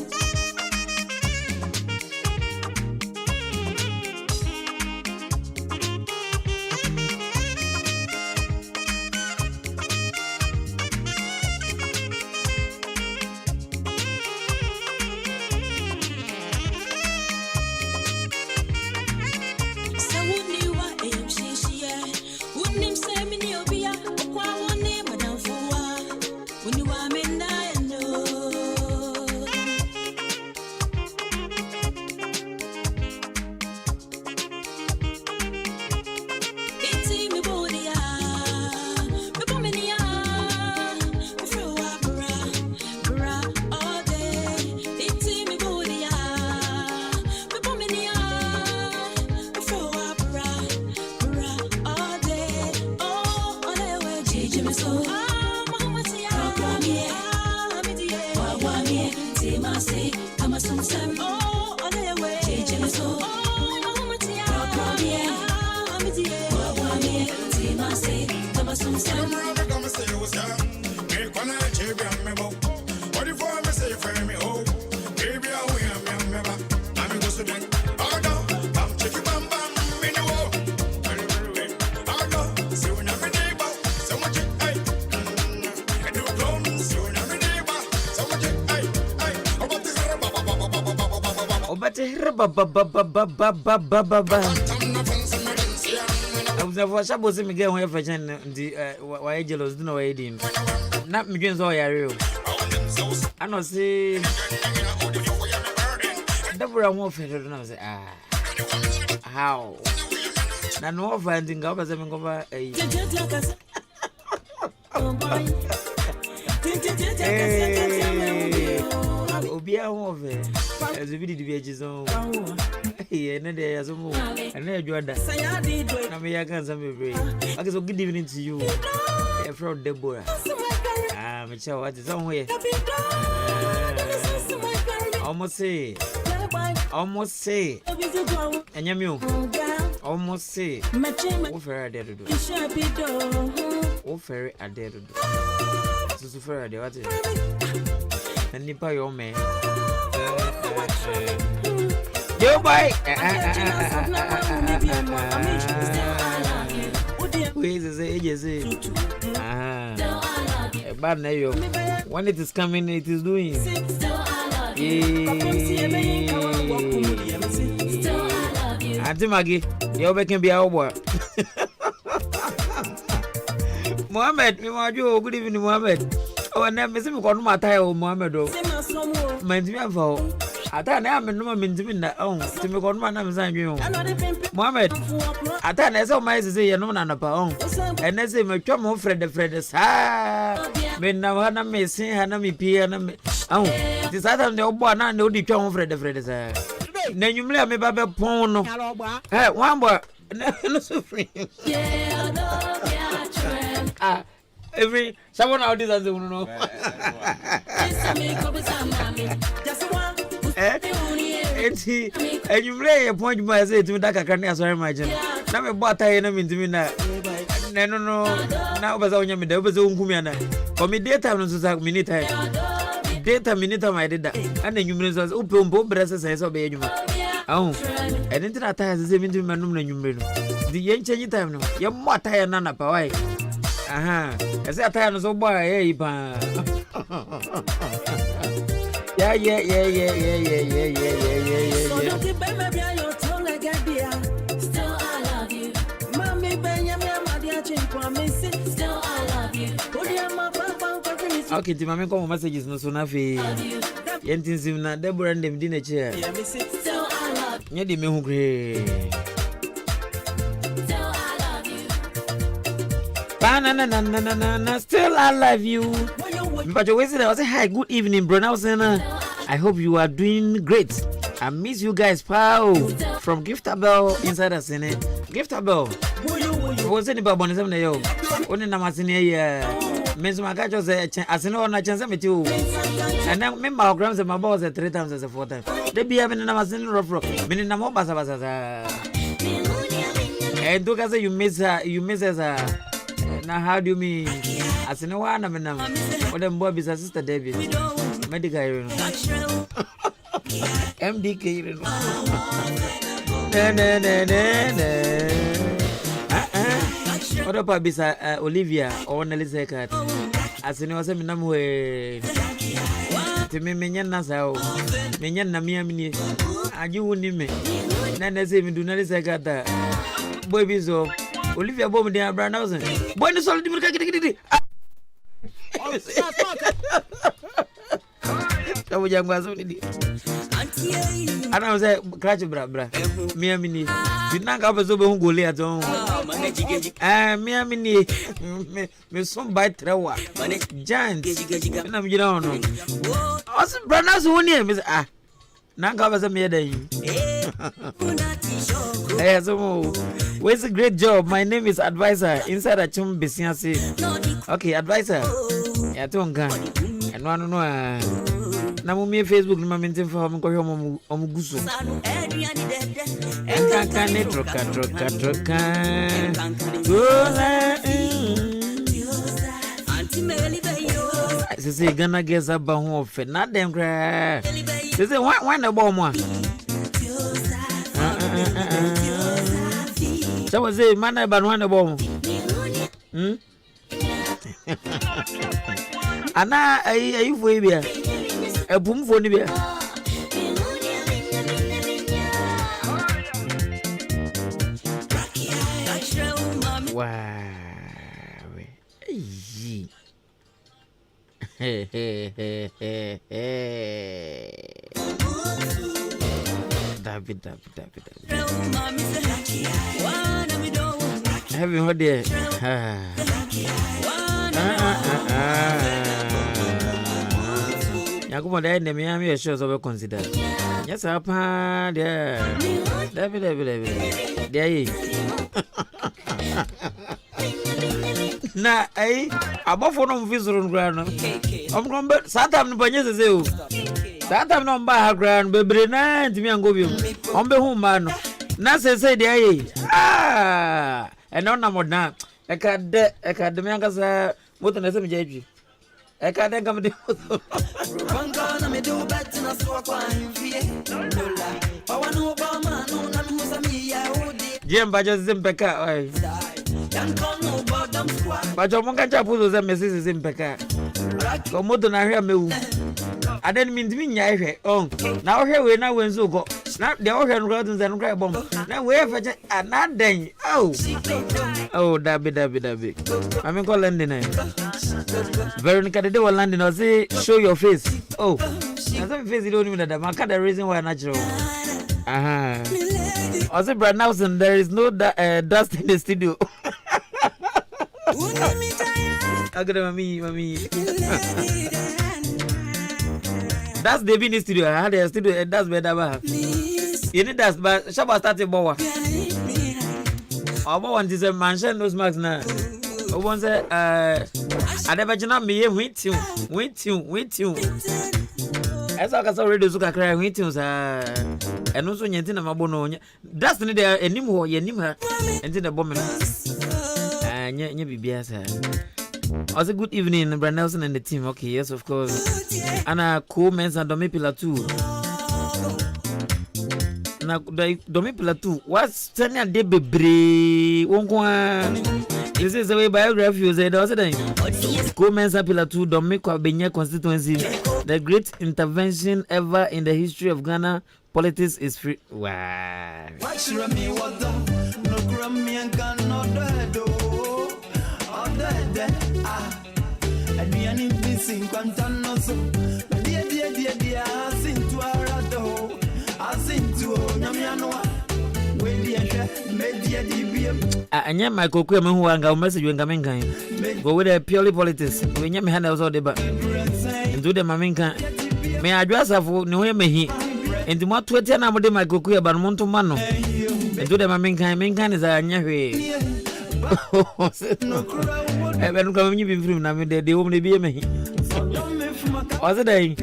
I was never supposed to get one for the why jealous, do know why didn't. Not me gains all your real. I know, see, never a more fair than I say, How? Na no finding up as a mengova Obia over as a video villages on. And then there's a move, and then you are that. I mean, I can't say me. Okay, so good evening to you, from Deborah. I'm a child, what is somewhere? Almost say, and you almost say, offer a dead to do. Offer a dead to do. So far, the what is and nipper your man. Yo, bye. Who is the agency? Bad nayo. When it is coming, it is doing. Auntie Maggie, you can be our boy. Mohammed, me want you. Good evening, Mohammed. Oh, and then Miss Mohammed, Mohammed. Mind me for. Ata na am no mentimi na on timi ko no na msan dwen Mohammed ata na so mai se ye no na pa on ene se metwa mo Fred sa me na wana me sin ha na me pia na me on ti sa ta ne obo na ne odi twa mo Fred sa na nyumle me ba be pon no wan bo no so free every someone out this as no enti enyumre ye point ma say timi da kakra na asore ma jin na me bota ye na mintimi na no na obaza onya me da obaza onkumi na for me data no so sa minute time data minute time I did that and enyumre so upombo brese say so be enyuma ahun enti na ta say mintimi manum na enyumre no di ye nchenyi time no ye mota ye na pa why aha ese ataya no so boy ye pa yeah. So don't keep baby on your tongue like a dear. Still I love you. Mommy Benjamin, my dear promise. Still I love you. Okay, the mommy come messages no so na fe. Yentin sim na Deborah ndem di na chair. Still I love you. Nyedi me hu gre. Still I love you. Na still I love you. But you wasted. I say hi, good evening, bro. Now I hope you are doing great. I miss you guys, pal. From Giftabel inside the Senate. Giftabel. What's anybody born in the yo? Only Namasine. Miss Magajo said, as I know, I chance me too. And then remember our grams and my boss at 3 times as a 4 times. They be having a Namasin rough, meaning Namobasa. And look as you miss her, now how do you mean? As no one, I'm what them boy is a sister David. Medical MDK. What about Bisa Olivia or Nelly Cat? As you know, I'm in way. To me, Minion Nassau, Minion Namia Mini. And you wouldn't me. Nana say me do not say that. Boy, so Olivia Bowman, they are brown house. Boy, the solid. Kamu jangan masuk ni. Ana mzee clutch bra. Mia mini. Binanga hapa zobe hungole ato. Mia mini. Me son by trawa. Giant. Ina mjina ono. Osi brana so woni me nanga hapa za mia dai. Hey, so where's a great job. My name is Advisor inside a chum business. Okay, Advisor. Ya tonga. No. Na mumie Facebook nima maintain for me ko hwe omuguso. Enkanka ne troka. Sisi Ghana geza ba ho ofe na dem kra. Sisi wan na bo mo a. So was it man ba no na bo mo. Ana ayi foi bia. Ebum fo ni bia. Wow. Have you heard it? Yakumo da ne me am here sure so consider. Yes, apa there. David. There. Na abofo no mfisuru ngura no. Omkombe satam no banyeze ze o. Satam no mba ha ngura no bebre na ntimi angobi o. Ombe hu ma no. Na sese there. Eno na modna. Ekade me ankasa moto na se me jeju. Ekade ngam de. Banga na me do bet na so kwa himfie. Dola. Pawa no ba ma no na me musami ya odi. Jemba jo zimpeka oi. Bajo monga chapuzo za mesisi zimpeka. Ko moto na hwe mewu. Aden mi ndimi nya hwe. Na hwe we na wenzo go. Na de hwe no go tunze no kra bom. Na we feche anaden. Dabi. Ami ko London na. Veronica de wa London o say show your face. Na say face you don't even that. Man the reason why natural. I say Brad Nelson, there is no dust in the studio. Mommy. That's the in the studio. I had a studio. That's better. You need that, but Shaba started Bowa. Our one is a mansion. Those marks now. One say, I never jam me with you. As I can already look at crying with you, and also Yentina Mabono. That's the day anymore. Yenima and the bomb. Also, good evening, Brad Nelson and the team. Okay, yes, of course. Anna Co-Mens and Domipila too. Now, Domipila too. What's Tanya de Bebre? This is the way biography you said, also. Co-Mens and Pila too, Domiko Benya constituency. The great intervention ever in the history of Ghana politics is free. Wow. Anya Michael Kwame who anga message when Gamenga go with a purely politics. We nyame hand also deba. Into the maminka. Me address of no me he. Into what 20 na mo de Michael Kwame ba monto mano. Into the maminka is anya hwe. Even come you be free na me de woman be me. Also day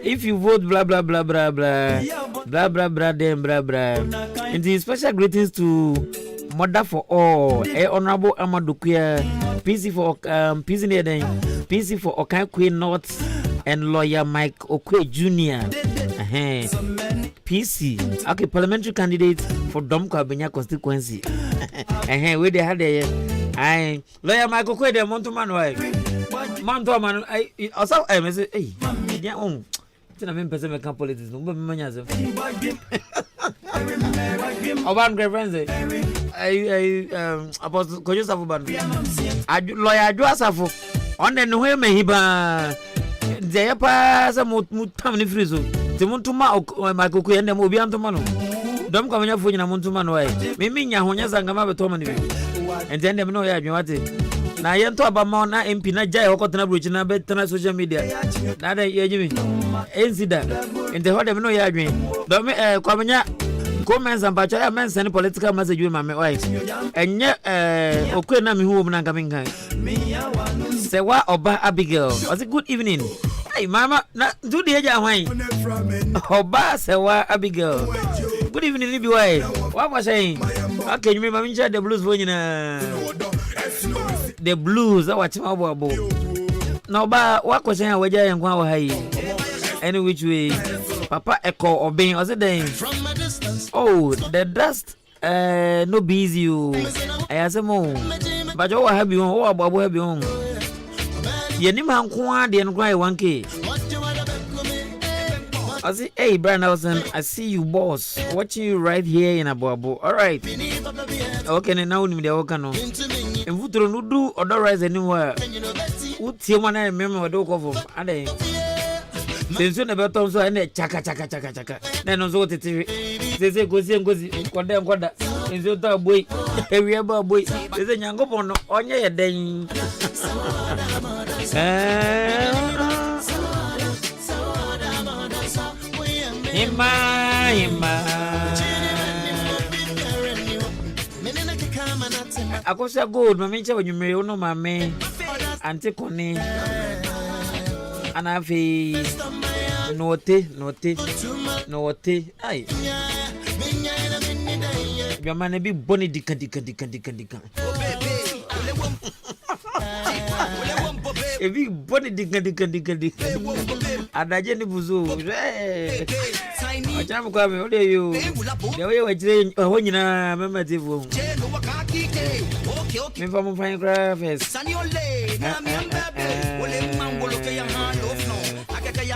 if you vote blah blah blah blah blah then blah blah. Into special greetings to Mother for all, Honorable Amadukia, PC for PC for Okai Queen North, and lawyer Mike Okwe Jr. PC, okay, parliamentary candidate for Domko Abenya constituency. Where they had a lawyer Mike Okwe, the Montoman wife. Montoman, I also I say, hey, yeah, I mean, person make politics, no money as Oban friends, Apostle Kojosafu Bandu. Lawyer Joasafu on the Noe Mehiba. They pass a mutamini frizo. The Montuma or Michael Queen and the Mobiantomano. Don't come in your phone in a Montuman way. Mimi Yahonas and Gamma Tomani. And then them know you what it. Now, I am talking about Mona and Pina Jay or Cotton Bridge and I bet social media. That I Jimmy. Incident in the whole of no yarding. Don't me, Comina. Comments and Bacha men send political message with my wife. And yet, okay, Nami who woman coming. Say what Oba Abigail. Was it good evening? Hey, Mama, do the edge away. Oba, say what Abigail. Good evening, Libby. What was saying? Okay, you remember the blues for you. The blues, I watch my bobo. No, but what was saying? Where and go high. Any which way, Papa Echo or being was it then? Oh, the dust, no busy you. I ask a more, but you have you on, Bobo have you on. Yenima Kwan, the cry 1K. I say, hey, Brian Nelson, I see you, boss, watching you right here in Aboabo. All right. Okay, now we the Okano. And Futuro no do otherwise anywhere. What's your man? I remember what do go for? Are they? Since you never told so, and chaka. Then also, say go condemn kwada enzo ta boy ewie ba boy say nyankopon no onye ye den hima akosa gold mama nche wanyumere ono mame anti kone anafi note ai Yamane bi boni dika. Ebi boni dika. Adaje ni buzo. Acha mko ame ode yo. Dewe wachire ho nyina mama tevu. Me fa mo fine graphics.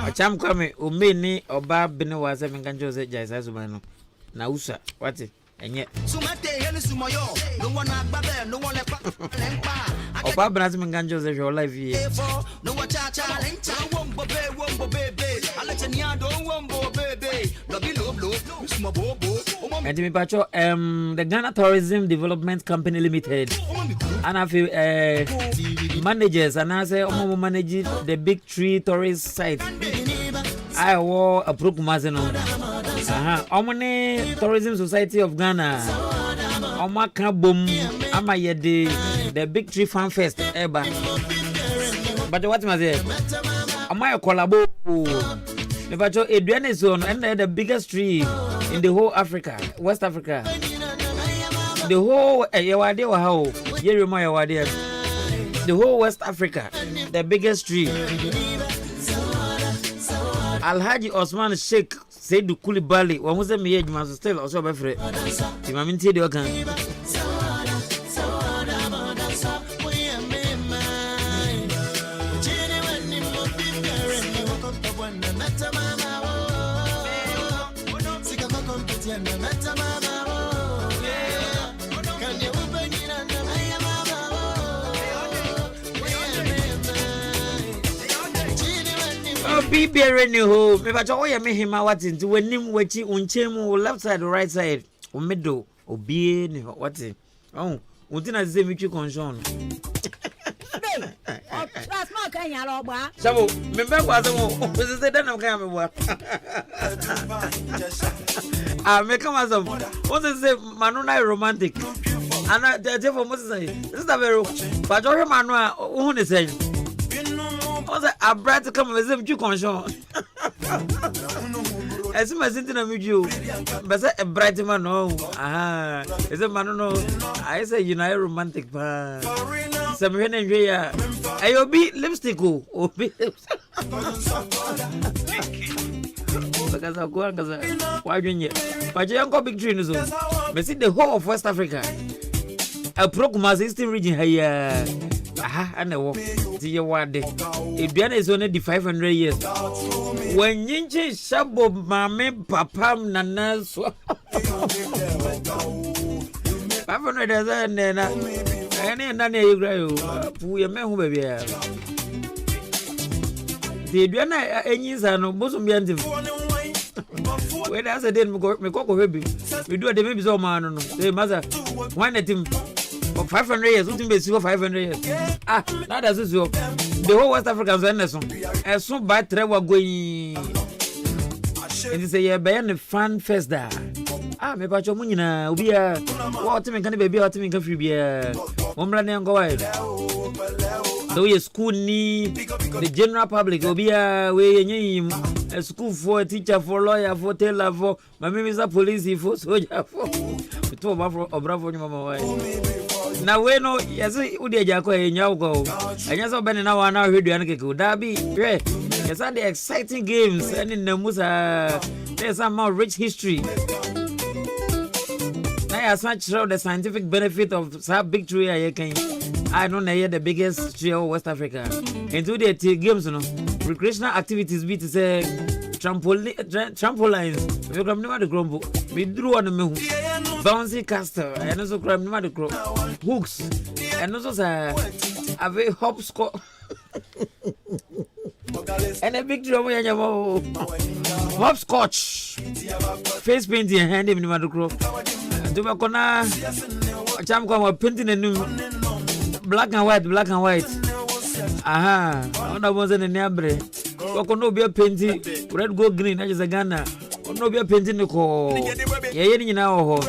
Acha mko ame omeni oba bene wase menganjo ze jaisa zumano. Na usa wati enye opa brazi menganjo ze your life here and me pacho the Ghana Tourism Development Company Limited and I feel managers and I say omo manage the big tree tourist site I war a proclamation Omone Tourism Society of Ghana. Omaka boom. Ama yede the Big Tree Fan Fest eba. But what must say? Ama collabo. The bacho eduane zone and the biggest tree in the whole Africa, West Africa. The whole yawade wa how yerema yawade. The whole West Africa, the biggest tree. Alhaji Osman Sheikh Seidu Kulibali wa muze miye juma still also be free ti mami ntie de okan be bearing you ho me ba cho ye me hima what into wanim wachi unchemu left side or right side o middle obie ni what oh untina ze mi twi conjon last month kan ya lo gba sabo me be kwa mo se den am kan me bua me come some what say manu na romantic ana je for mo say this is very ba jo he manu a hu ne say Oza abrat come with them conjon. As soon as into you, but a bright man, no. Aha, is a man, no. I say, you know, romantic. Some men enjoy. I be lipstick, or be because I go and why doing it? But you go big dreams. But see the whole of West Africa. A Prokumas Eastern region here. Aha, I know. See your word. If Biana is only the 500 years. When Yinchi Shabo Mame Papa Nana 500 years and then any nanny you grow. We are men who baby. The Biana Enis and Bosumbian. When I said, me go baby. We do a baby so man. Say, mother, why not him? For 500 years, who be 500 years? Ah, now that's it. The whole West Africans are so. As soon by travel going. And they say, yeah, by the fan fest there. Ah, me pacho munina. We are what me can baby, what me can free beer. Omra ne go away. So we school ni the general public. We are we a school for teacher, for lawyer, for tailor, for my name is a police, for soldier, for to bravo mama. Na we no yes udi jako enyawo go enya so bene na wana hwedu an keke da bi hwe yes are the exciting games and in the musa there's some more rich history na ya such the scientific benefit of that big tree I don't know the biggest tree of West Africa into the games no recreational activities be to say trampolines we come never the grumble we drew on me bouncy castle and also come never the hooks and also a very hopscotch and a big drum hopscotch face painting hand him in Madukro. Do a corner. Cham come painting a new black and white. Aha, I wasn't a nearby. What could not be a painting, red, gold, green, as a Ghana. No be painting the call. Yeah, you know.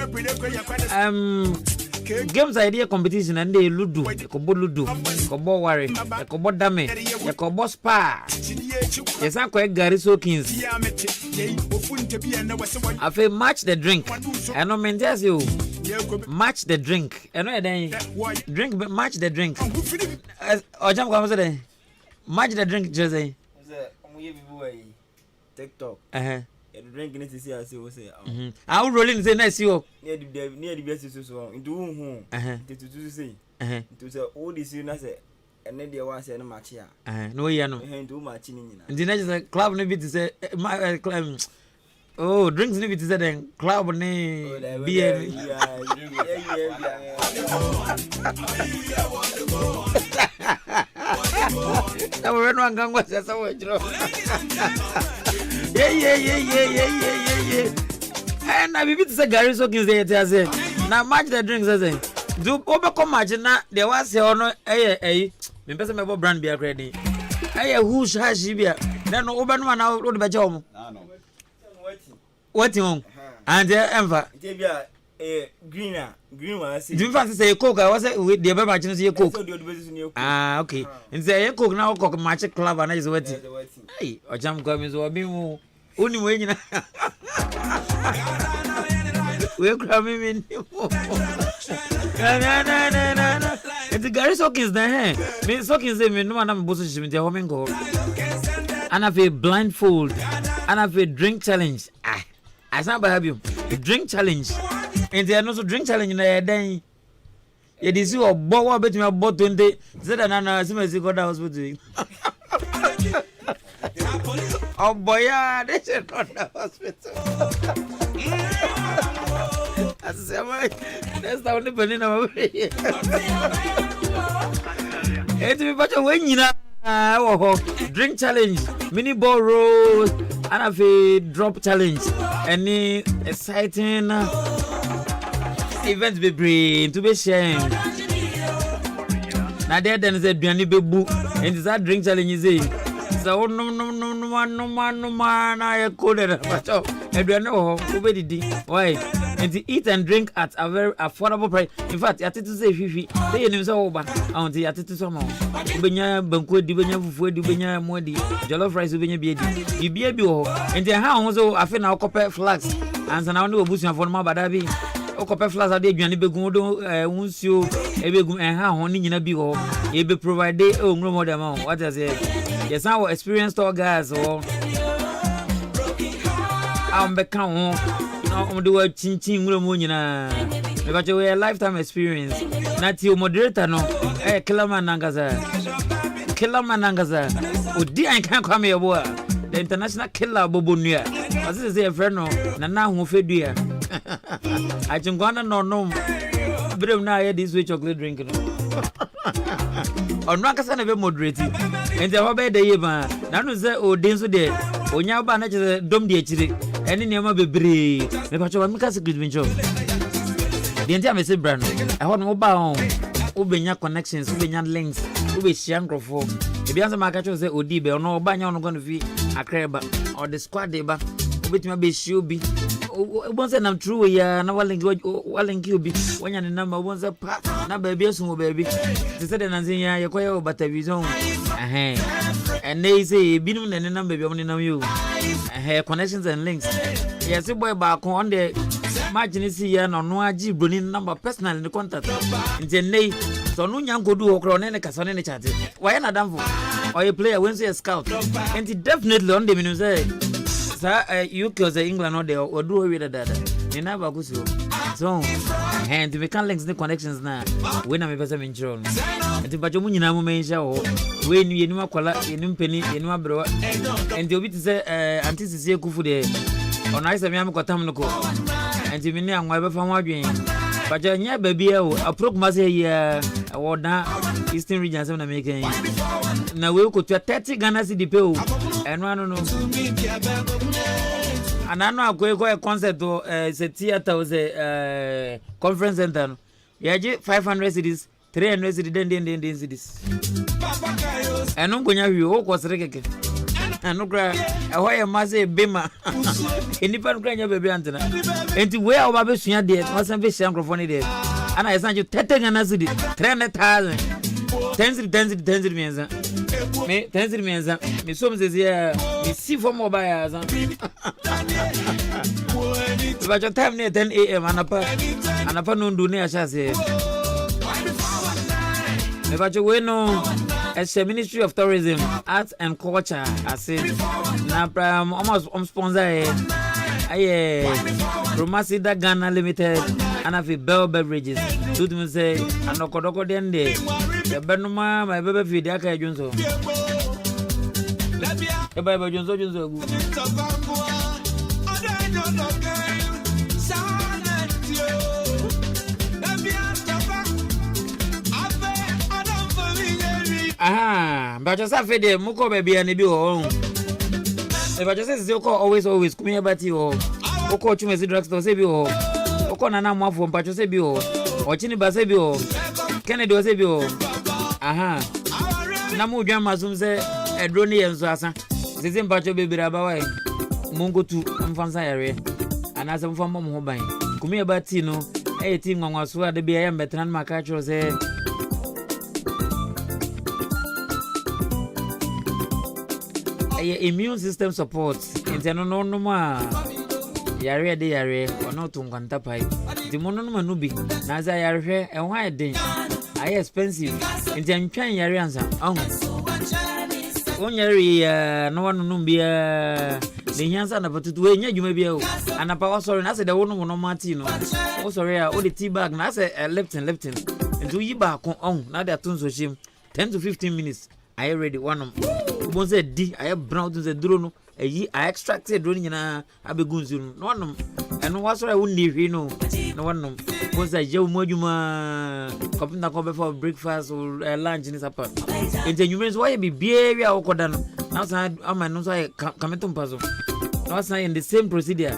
Games idea competition and they ludo, kobo worry, kobo dame, kobo spa. Yes, I'm quite Gary Sokins. I feel match the drink. I know maintain you. Match the drink. I know then drink, but match the drink. Or jump comes today. Match the drink, Jose. TikTok. Drink in see as you say. I will roll in the next year. Near the best so into whom to say. To say all this you say, and then there was a match here. No, you know, too much in the next club maybe to say, my oh, drinks maybe to say, then club name beer. I will run one gun was a Yeah. And I be to say Gary Sokins there. Now match the drinks as a do overcome match na there was a no me person me brand beer credit. Who has she be? Then over no now road be jom. What you and Emva green one say. Do you fancy say Coke? I was with the ever match say Coke. Okay. And say Coke now Coke match club and is waiting. Hey, or jam come is obi mu. Uni we nyina. We cram him in. Na. It's Gary Sokins there. Me Sokins say me no man am boso shimi te home go. And have a blindfold. And have a drink challenge. I said by have you. A drink challenge. And there also drink challenge na then. You dey see obo bet me about 20. Say that na see go that hospital. Oh boy, yeah, they should not the hospital. I said, that's the only penny number. It's me, but when you know, drink challenge, mini ball roll, and have a drop challenge. Any exciting events be bring to be shared. Now there then is a Biani Bebu, and that drink challenge is so no man I coded but I don't know who did why and to eat and drink at a very affordable price. In fact, I had to say fifi they name so over I had to some ubenya banku dibenya fufu dibenya modi jollof rice ubenya biedi bibia bi ho and then how so afi na okope flags and na no obusu for ma badabi okope flags ade aduane begun do unsuo ebegum ha ho ni nyina bi ho e be provide o ngro model ma what I say. Yes, our experienced tour guys or I'm back home. No, do a chin munina. But you a lifetime experience. Not your moderator, no. Kilaman Nangaza. Oh, dear, I can't come here. The international killer Bobunia. As is a friend, no. Nana who fed dear. I don't want to know. But now this way chocolate drinking. On Rakasa never moderated. And the Hobby de Eva, none say, oh, Dinso de, oh, Yaba, not a dom de chili, and in your be brave. The Pacho Mikasa good venture. The entire Mr. Brand, I want mobile, Ubenya connections, Ubenya links, Ubish Yankrophone. If you answer my catcher, say, oh, Dibe, or no, Banyan going to be a crab or the squad deba, which may be shuby. Once and I'm true, yeah, no one link you be when you're the number one's a part, not baby, so baby. They said, and yeah, you're quite but a vision. And they say, be no number, be only know you. Connections and links. Yes, a boy back on the margin is here, no, no, G, Brunin number personal in the contact. In Jenny, so no young could do a crown and a casson in the chat. Why not done for? Or a player when say a scout. And it definitely on the minute say. You close England or they or do with that. You never go so. And to become links the connections now. When I'm a person in John. And to Bajomunina Mumensha, when you know Kola, you penny, you know, bro. And you'll be to say, Anticia Kufude. On ice, I'm Kotamoko. And to me, I'm never from my dream. But yeah, baby, a proc must say, or now, Eastern regions of America. Now we'll go to 30 Ghana City Pill. And I don't know. Anano akwe a concert to a theater was a conference center no. Yaje 500 cities, 300 cities den cities. Eno gonya wi o kwosere keke. Eno kra ehwo ye maze bema. Enipa nkra nya bebe antena. Enti we a oba be sua de, wasan be hia microphone de. Ana yesan ju 30 Ghana cedi 300,000 10 mienza me 10 mienza me so mzezi ya me si for mobile ya zan ba jo time ne 10 am anapa no ndu ne ya shase me ba jo we no as a Ministry of Tourism, Arts and Culture as na almost sponsor Promotional Ghana Limited and have Bell Beverages. Do me say anokodoko den de the benuma my baby feed aka junso e baba junso gu aha mbacho safe de muko baby ani bi ho e bacho se se ko always kumia bati ho oko chumezi drugstore se bi ho oko nana mwafo mbacho se bi ho ochini ba se bi ho Kennedy se bi ho aha na mu dwan masum se edro ne yenso asa sese mbacho bebira ba wai mungo tu mfansa yare anasa mfa mo ho ban kumia bati no e ti nwanwaso ade bia ya mbetran maka chro se immune system support inteno no ma yare de yare ono tunkwanta pai di mono no manubi na za yare hwe e ho eden ay expensive intentwan yare ansa onyare no wano no bia de nyansa na patutu we nya dwuma bia o anapa wo sorry na se de wo no mati no wo sorry a o de tea bag na se lifting into yi ba kon na de atonso shim 10 to 15 minutes I ready one bon say di I brown to the drone I extracted drone nyina abegunzu no one and what so I wouldn't leave no one was I jew moduma company ko be for breakfast or lunch in supper into you means why be behavior okoda no now say am no so I come to pass no say in the same procedure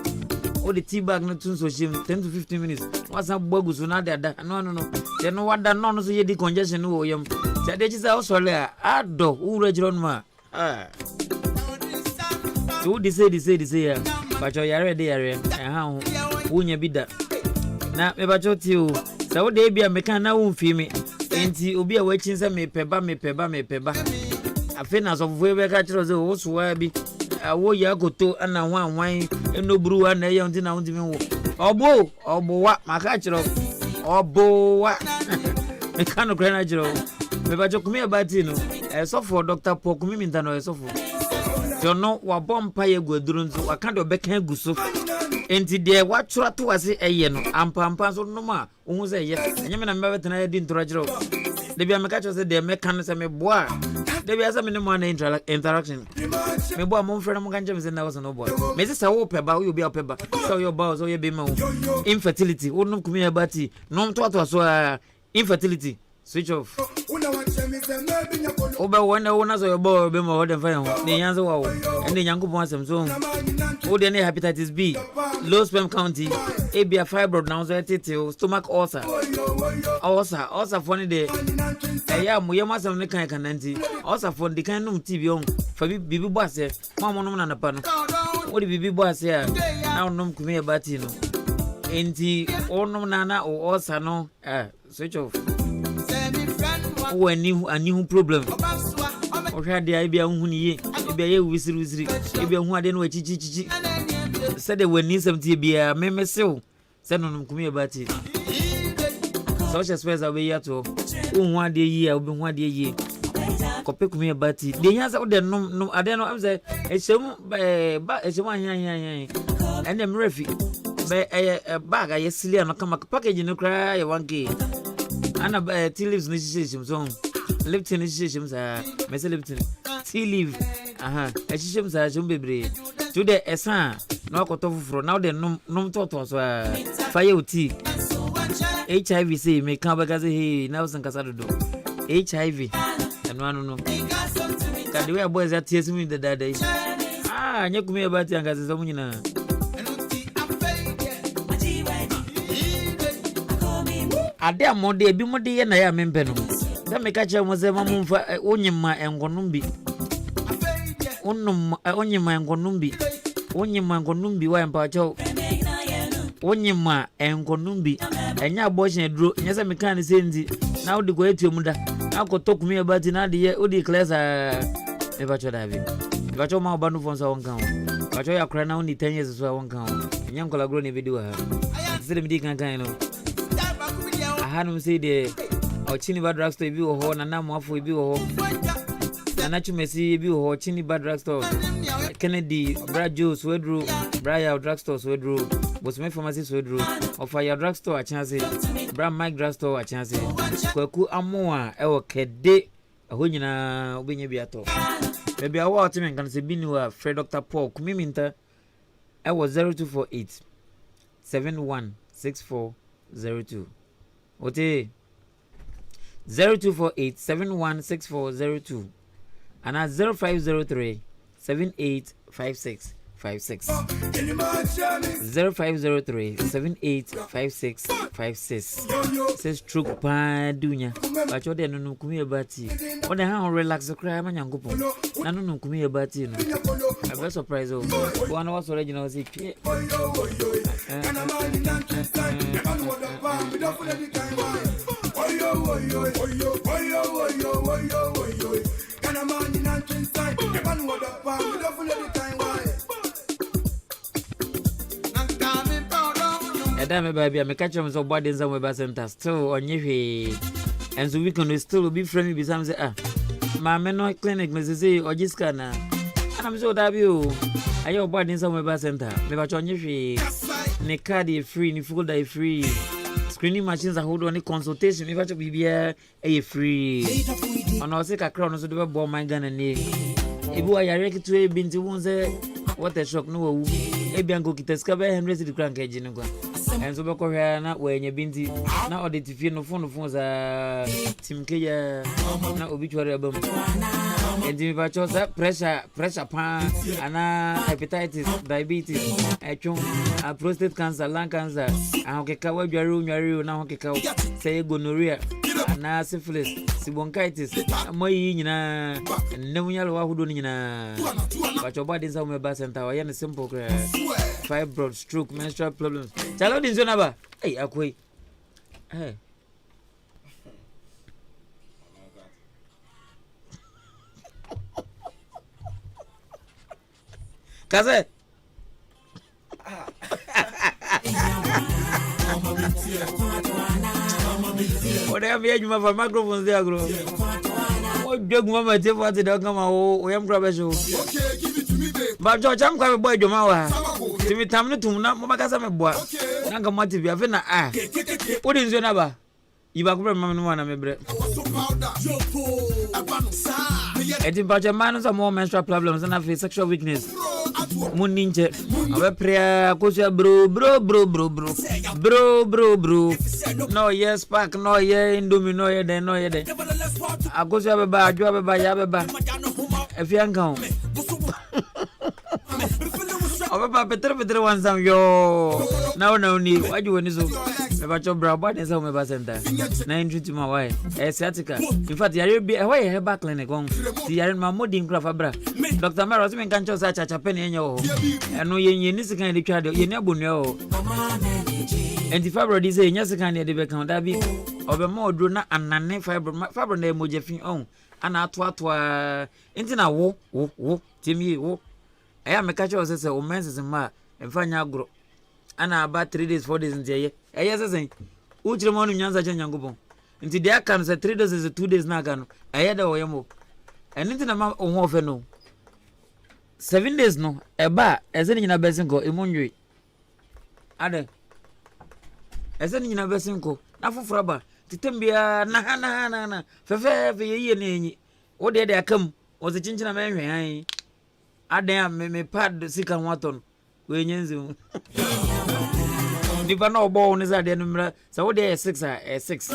all the tea bag no tun so shim 10 to 15 minutes what's up bogusu na da no they no what that no so ye di congestion wo yam Sade chisa osole ado ure jironma so dise ya bacho yare de yare ha wunya bida na me bacho ti o sa wo de bia meka na wo mfimi enti obi a wachinsa me peba afi na so fuwe be ka chiro ze wo suwa bi awo ya goto ana hwan enoburu ana ye nti na wo ntimi wo obowa maka chiro obowa meka no kra na chiro me bacho kumia bati no so for Dr. Paul kumimi ntano so for jono wa bompa ye gwaduru nso wa kan do beka guso enti de wa chura to wase eye no ampa so no ma ohun se ye enyeme na me betena ye di ntorajiro de bia me ka cho se de me kan se me boa de bia se me no ma na interaction me boa mo mfere mo kanje me se na was no boy me se sa wo peba wo bi opeba so yo ba so ye be ma infertility wo no kumia bati no to so infertility switch off oba wona so yobo be mo wode fa ne yanzo wawo ende nyankopon asem so o de ne hepatitis B low sperm count abia fibroid now so tete stomach ulcer for ne de eya mo yema asem ne kan nanti ulcer for de kan num TB on fa bibi bo ase mamo num na napa no o de bibi bo ase a na num kumia bati no enti onum na o ulcer no switch off any problem o hwa de ai bia hu ni ye bia ye wisiri bia hu ade no chichi said the when 70 bia me sew said no kumie bati social space awe ya to hu ade yi a obi hu ade yi kope kumie bati de nya sa de no ade no am say ehemu ba ehemu anyan ene mrefi be bag a yesili no kama package no kra ye 1k ana tea leaves ni shishim so lifting ni shishim sa mese lifting tea leaf shishim sa shum bebre to the esa no akoto fufuro now the num toto so fire tea HIV say me kan baga say hey now san kasa do HIV eno no ka the way boys are tears me the dada nye kumia bati angaze so munyina ade amode bi mode ye na ya mempe no da me ka che mo se mamumfa onyima engonum bi onyima engonum bi wa mpa cho onyima engonum bi enya abortion duro nya se me kan se ndi na odi go etuemu da akotokumi abati na de ye odi class me ba cho da bi ba cho ma oba no fon so won kan ba cho ya kra na oni 10 years so won kan nya nkola gro ne video ha se de mi di kan kan no ahanum say de ochini bad drugstore bi wo ho na na mo afo bi wo ho na chumesi bi wo ho ochini bad drugstore Kennedy Bra Joe Swedru Bra drugstore Swedru Bosme pharmacy Swedru ofa ya drugstore achanse Bra Mike drugstore achanse kwaku amoa ewo kede aho nyina obenye bi ato bebi awo otime kan se bi ni wa Fred Dr Paul kumiminta ewo 0248 716402 ote 0248716402 and at 0503 785656 0503 785656 says stroke pa dunya but what no kumi abati what the how relax cry ma nyangopo na no kumi abati no I be surprised oh one was original say Edame baby, I catch him so bad in some center still on you. And so we can still be friendly with some say, my menor clinic, Mrs. or Giscana. And I'm so that you. Are you bad in some center? Maybe on you. Necadi free, ni full day free. Screening machines are hold on a consultation. If I should be a free. On our sick a crown, so do a bomb my gun and knee. If you are ready to a binti won't say, what a shock no. Ebiango kiteska be 100 crank engine kwa enzo be ko hwa na wenye binti na audit fie no phone za timkeya na obituary abam endi ba chosa pressure pa ana hepatitis diabetes echun prostate cancer lung cancer ahokeka wadware na ahokeka say gonorrhea ana syphilis bronchitis moyi nyina nemunyalo wa hudo nyina ba choba din sa me ba center wa yana simple fibroid stroke menstrual problems chalo din zona ba akoi kaze ode abia juma for microphones there agro o jog mama te fati da kama o yam kra be so okay give it to me babe ba jo cham kwa be boy juma wa timi tam no tum na mo bakasa me boa na ga mati bi afi na ode nzo na ba iba ko be mama no na me bre edi ba jamanu some more menstrual problems and have sexual weakness muninje abe prayer kosia bro no yes pack no ye indomie no ye den akosia be ba ajo be ba ya be ba efiankan abe ba petre wansam yo na ni waju woni so me ba cho bra ba den so me ba center na intreat ma why sciatica in fact yare bi why he back clinic on ti yare ma modin kra fa bra Dr. Maro so me kan cho sa cha pen enye ho eno ye ni sikan de twa de ye ni abonu ho enti fibro di say nya sikan de be kan da bi obe ma odro na anane fibro na emoje fin on ana ato enti na wo timi wo eya me ka cho se o menses ma emfanya agro ana about 3 days 4 days nje eya se uchire mo nu nyanza cha nyangubon nti dia kan se 3 days is 2 days na kan eya da wo yemo enti na ma o ho fe no 7 days no eba eze nyina besin ko emunwe ade eze nyina besin ko na foforo ba titembia na fefe ye ne enyi wo de akam wo se chinchina ma hwen han ade me pad sika waton we nyenzi Nipa na obo ne za de numra sa wo de 6 a 6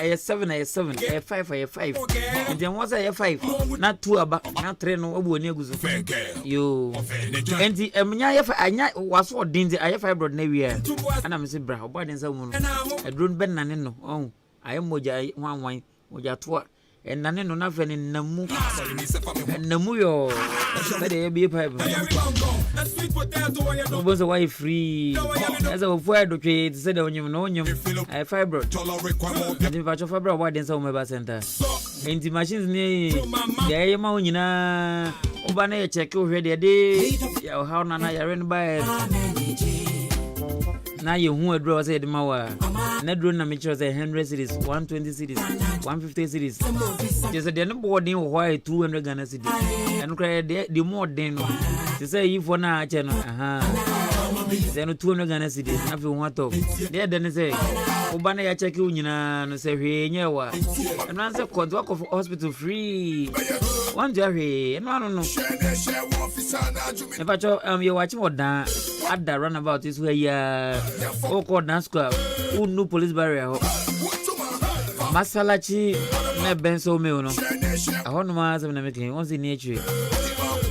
a 7 a 7 a 5 a 5 and then was a 5 na 2 aba na 3 no obo ni aguzo yo enti emnya ye fa anya waso odinze aye fibroid na wi ana me se bra obo de nsa mu no edron ben na ne no oh aye moja wanwan moja to enane no na fe ne namu yo be be pipe obo so why free as of where do it said onyum no onyum I fibroid the virtual fibroid why den say omeba center enti machines ni ya ma onyina oba na ye check o hwe de ya how na ya ren by na ye hu adro say de ma wa na drone na me chere say 100 cities 120 cities 150 cities just the no boarding why 200 Ghana cities and cry the more den no to say if na ache no then 200 Ghana cities na fi hu atop there den say oba na ya check u nyina no say hwe nyewa and na say code work of hospital free one day hwe no if I you watching what da at the runabout is where ya oko dance club unu police barrier ho masalachi na benso me no aho no ma na make won see ni atwe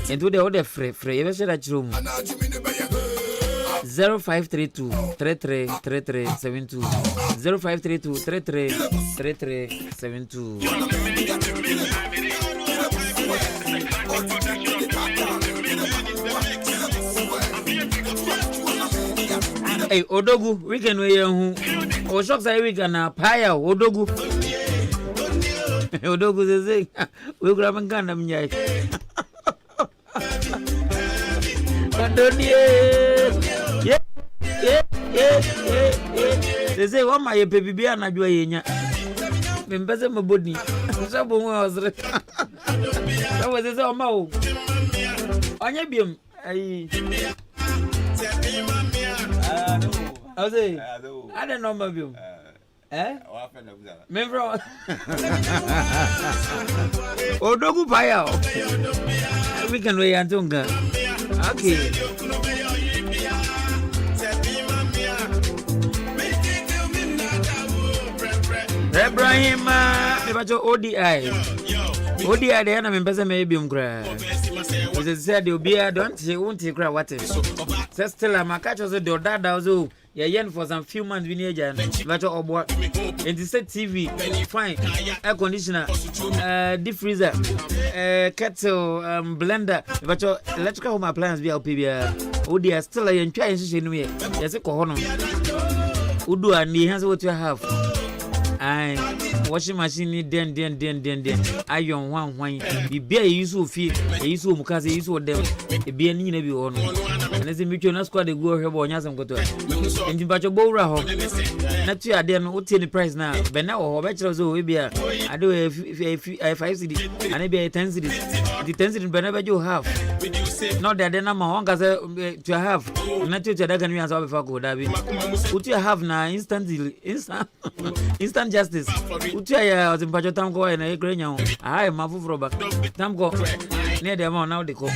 ento de o de free you be share chiro mu 0532 333372 0532 333372 Hey, Odogu, weekend we hu. O shock say weekend na paya Odogu. Odogu say we grab nganda mnyai. Kandoni. Yeah. Say wa ma ye bibia na dwo yenya. Me mbese mabodi. Sabo mu ozre. Sabo say o ma o. Anya biem. Ai. I say, I don't know my view. Me bro. Odogu paya. We can wait antunga. Okay. Ibrahim, me ODI. ODI de na me pese me bi mkra. We said you be don't say won't cry what. Say still am catch us the dada also. Yeah, yen for some few months we need jan. But obo. And the set TV fine. Air conditioner, deep freezer, kettle, blender. But electrical home appliance be PBR. ODI still a yen try and we. Yes, a cohono. Udu and he has what you have. I washing machine den iron one be bear use fee use mukaze use them e be ani na bi ho no na se mitwe na squad go hwe bo nya sam goto enti ba cho bowra ho na tu ade no utie ni price na be na ho be kire so we bia ade 5 cd ani be 10 cd the 10 cd be na be jo half not the ade na ma ho ngase to have na tu daga ni ansa be fa go da bi utie half na instant justice utia ya zimpacho tamko na ekrenya ai mafufuro ba tamko ne de ma na de ko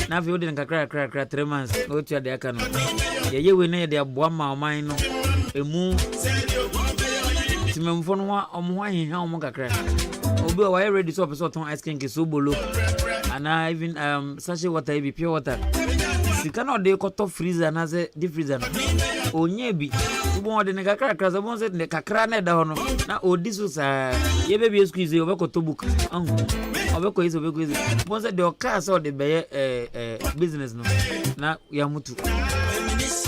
na fi odi nkakra 3 months utia de aka no ye we ne de aboa ma oman no emu timemfo no omo ahin ha omo kakra obi wa ready so person ton ice cream ke so bolo and even sachet water be pure water sika na de koto freezer na ze deep freezer no onye bi ubo de kakra so bon se de kakra na da ho no na odisu sa ye be bi squeeze obekoto book obeko izo bon se de oka so de be business no na ya mutu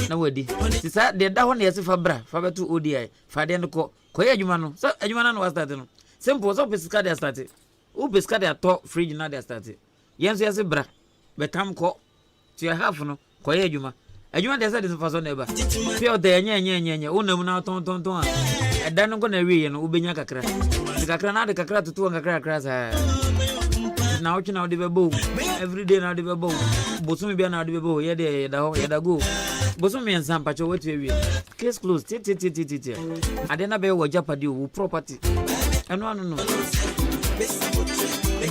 na wadi sisa de da ho na yesi fa bra fa betu ODI fa de no ko ye adwuma no so adwuma na was start no simple so pesika de start u pesika de to fridge na de start yenso yesi bra betam ko to half no ko ye adwuma de say this for so neighbor feel de nye unam na ton eda no ko na wi no ubenya kakra na de kakra tutu kakra sa na ochi na de bebo every day na de bebo bosumi bia na de bebo ye de da go bosumi ensam pa cho wetu wi case closed ti ade na be wo japadi wo property eno no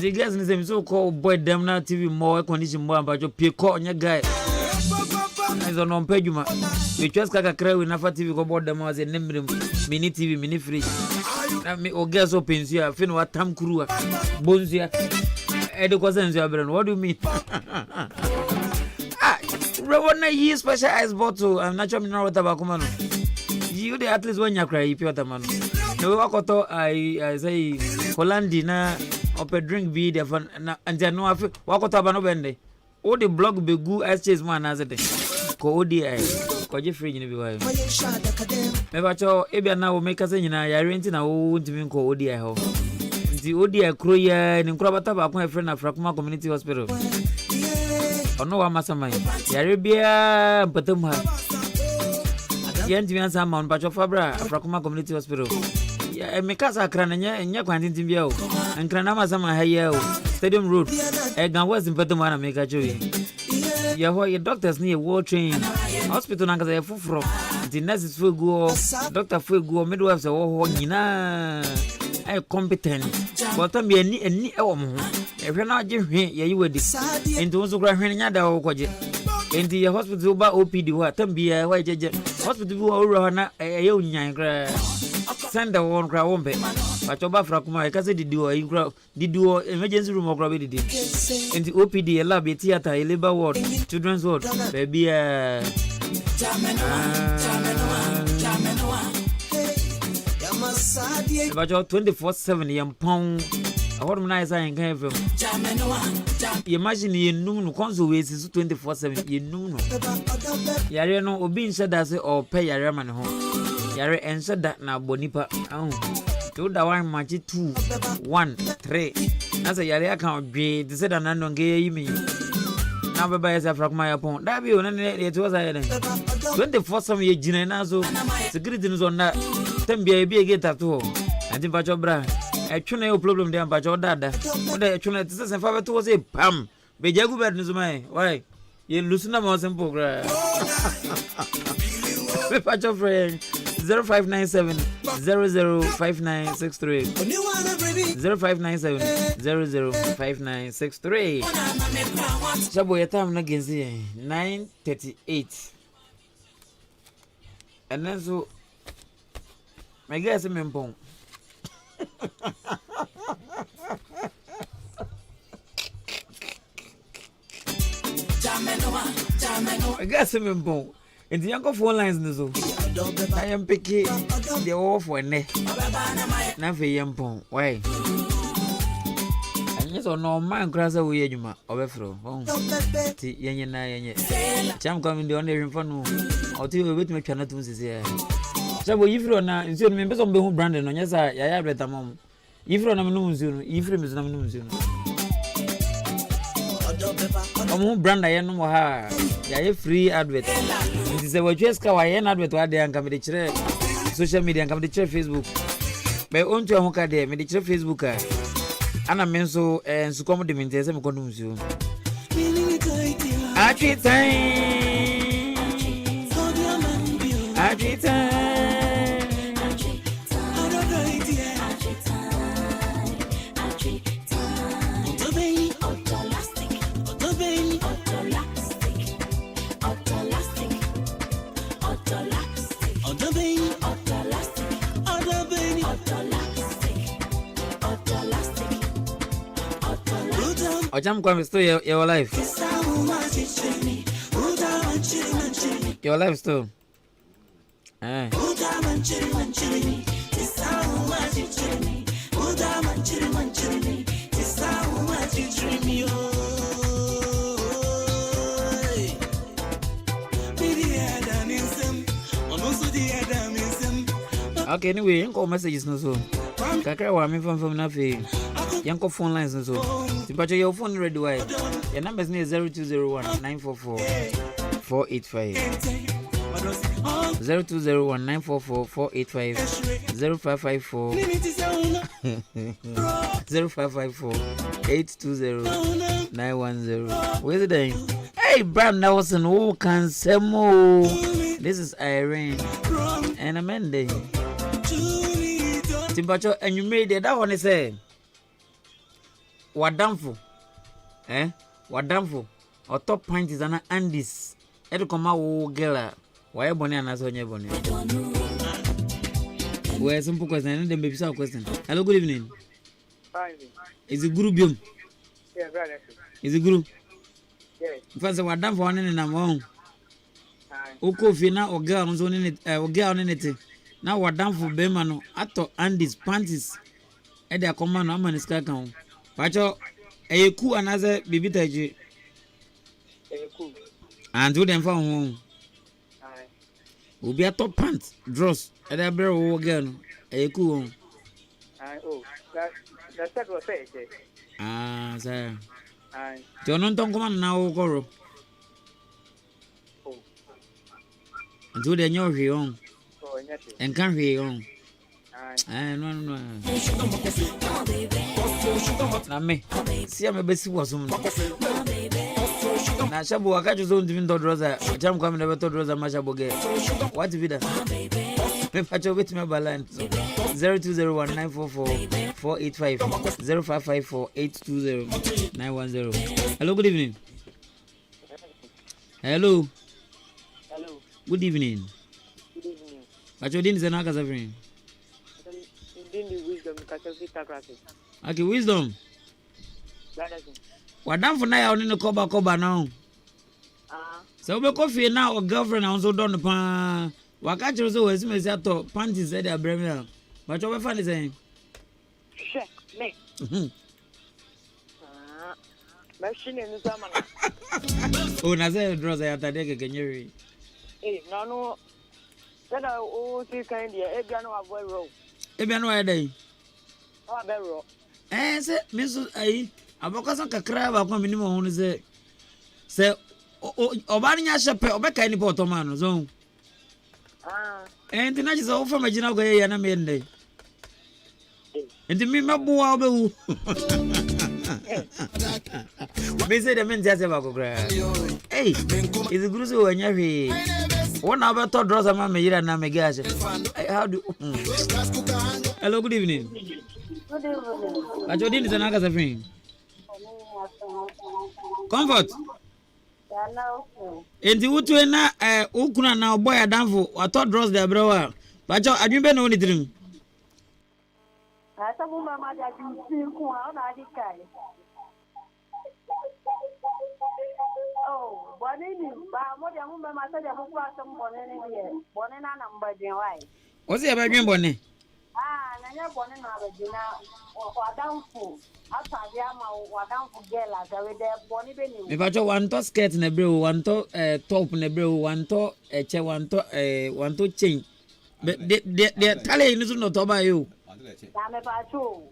the glass ni say so call boy dem na TV more condition more pa cho pay call nya guy is on Pejuma. We just got a crowd with Nafa TV go board them as a name mini TV, mini fridge. Me or gas opens here, fin what tam crew, bones here. Educations, what do you mean? One year special ice bottle and natural mineral water bakumano. You the at least when you cry, if you're the man. No, I say, Hollandina, up a drink be there for and then no, Wakota Banobende. All the blog be good as chase man as a day. Cody, Koji free in the way. Never cho, Ebia now make us in a renting a old to me called ODI home. The ODI Croya and Crabata, my friend of Frakuma Community Hospital. Oh no, I'm a man. Yaribia, Patumha. Yantian Salmon, Pacho Fabra, Frakuma Community Hospital. Yeah, Mikasa Crananya and Yaquantin Timbio, and Cranama Sama Hayo, Stadium Road, Egan was in Patumana make a joy. Your doctors near war train. Hospital Nanga Fufro, the nurses will go, Doctor Fugo, midwives, or Nina. I competent, but I'm any elm. If you're not Jimmy, you would decide into also grabbing another okoje. In the hospital by OPD, what be a white hospital over a young send the one crowd, but your Bafrakuma, I can say the duo, emergency room of gravity. In the OPD, a lab, a theater, a labor ward, children's ward, baby. About your 24/7 young pound. I want nice I can have imagine you know, console is 24/7. You know, Yare no Obin said that or pay your man home. Yare answered that now Bonipa. Oh, to the one match 2, 1, 3. As a Yare account be the said an unknown gay me. Now by yourself from my upon that be on it was I 24/7 year Ginazo. Security is on that. Then be a big get at all. And in Pacho Bra. A tuna problem there, but your dad. What a tuna is and father was a pam. Be Jagu bad news, my why? You loosen up on some program. Patch of friend 0597 005963 0597 005963. Sabo your time against 9:38. And then so my guess I'm in I guess I'm in bone. In the younger phone lines, no, I am picking the off one neck. Nothing young pong. Why? And yes, or no man cross away, you ma, overflow. Cham coming the only infant or two with me cannot lose here. So if you're not, you remember some who Brandon on yes, I have read a mom. If you're not known, if you is not known. Brand I know her. I free advert. It is a just Kawaii advert where they come with the social media and come to Facebook. By own to a hookah there, with the Facebook. And I mean so and so come to me, there's some consume. Actually, time. Actually, time. Ojam kwa misto your life. Your life still. Eh. Okay, anyway, yanko messages no so. Kakra wa me from na fe. Yanko phone lines no so. Tipacho your phone ready why? Your number is 0201 944 485. 0201 944 485 0554 0554 820 910. Where's the name? Hey, Bram Nelson, who can say more? This is Irene and Amanda. Timpacho, and you made it. That one is say, what damnful? What damnful? Or top point is an Andes. eto koma wo girl why boni anaso nye boni we simple question and then baby question. Hello, good evening. Fine. Is it guru biom? Yeah, brother. Is it guru? Yes. First what done for one in na mo oko fi na oga nso ne oga on ne te na what done for be ma no ato Andy's panties e dey come na man ska kan pacho eyeku anaze bibitaji Eyeku and do them for ho obi ato pants dross e dey bre wo oga no eyeku ho oh that was it. Sir. Jonon ton come na wo koro do the new hwe on and can hwe on no na me see am be si wasum na shabu wakacho zo ndimi ndo droza jam kwa mna beto droza mashabu ge what be that me pacho bit me balance 0201944485 0554820910. Hello, good evening. Hello. Good evening. Good evening. Pacho din zena kaza free. Din the wisdom kasafi takrasi. Okay, wisdom. Wadam for na ya oni no koba now. So be coffee na or girlfriend also don pa. Wakacho so we see ato panties e dey abremia. Pacho we fan say. Check me. Machine ni sama na. Oh, na say droza ya tadeke kenyeri. No. Sada o si kan dia e bia no avoid row. E bia no e dey. O be row. Se miso ai abokaso kakra ba kwa minimum ho se obani nya shepe obeka ni poto man zo. Enti na jiso ofa magina go ye na me ndey. Enti mi mabuwa obewu. Me say the men just about go gra. Hey, is guru so anya hwe. Wona abeto draws am me yira na me gaje. How do Hello, good evening. Good evening. Ajo din sana ka safin. Comfort. Enti wutu na ukuna na boy adanfo wato draws the brewa. Pacho adwinbe na woni dirim. Asa mu mama da ju ku na adi kai. Oh, bonini ba mo dia mu mama sa dia mu kwa sam bonini die. Bonini na mbadin wai. O se ba dwen bone. Na nya bonini na abadina wadanfo. Asa dia ma wadanfo gela ga we de boni be ni. Me pacho wanto skirt na brew, wanto top na brew, wanto che wanto chain. De tale ni so no to ba yo. Na me pacho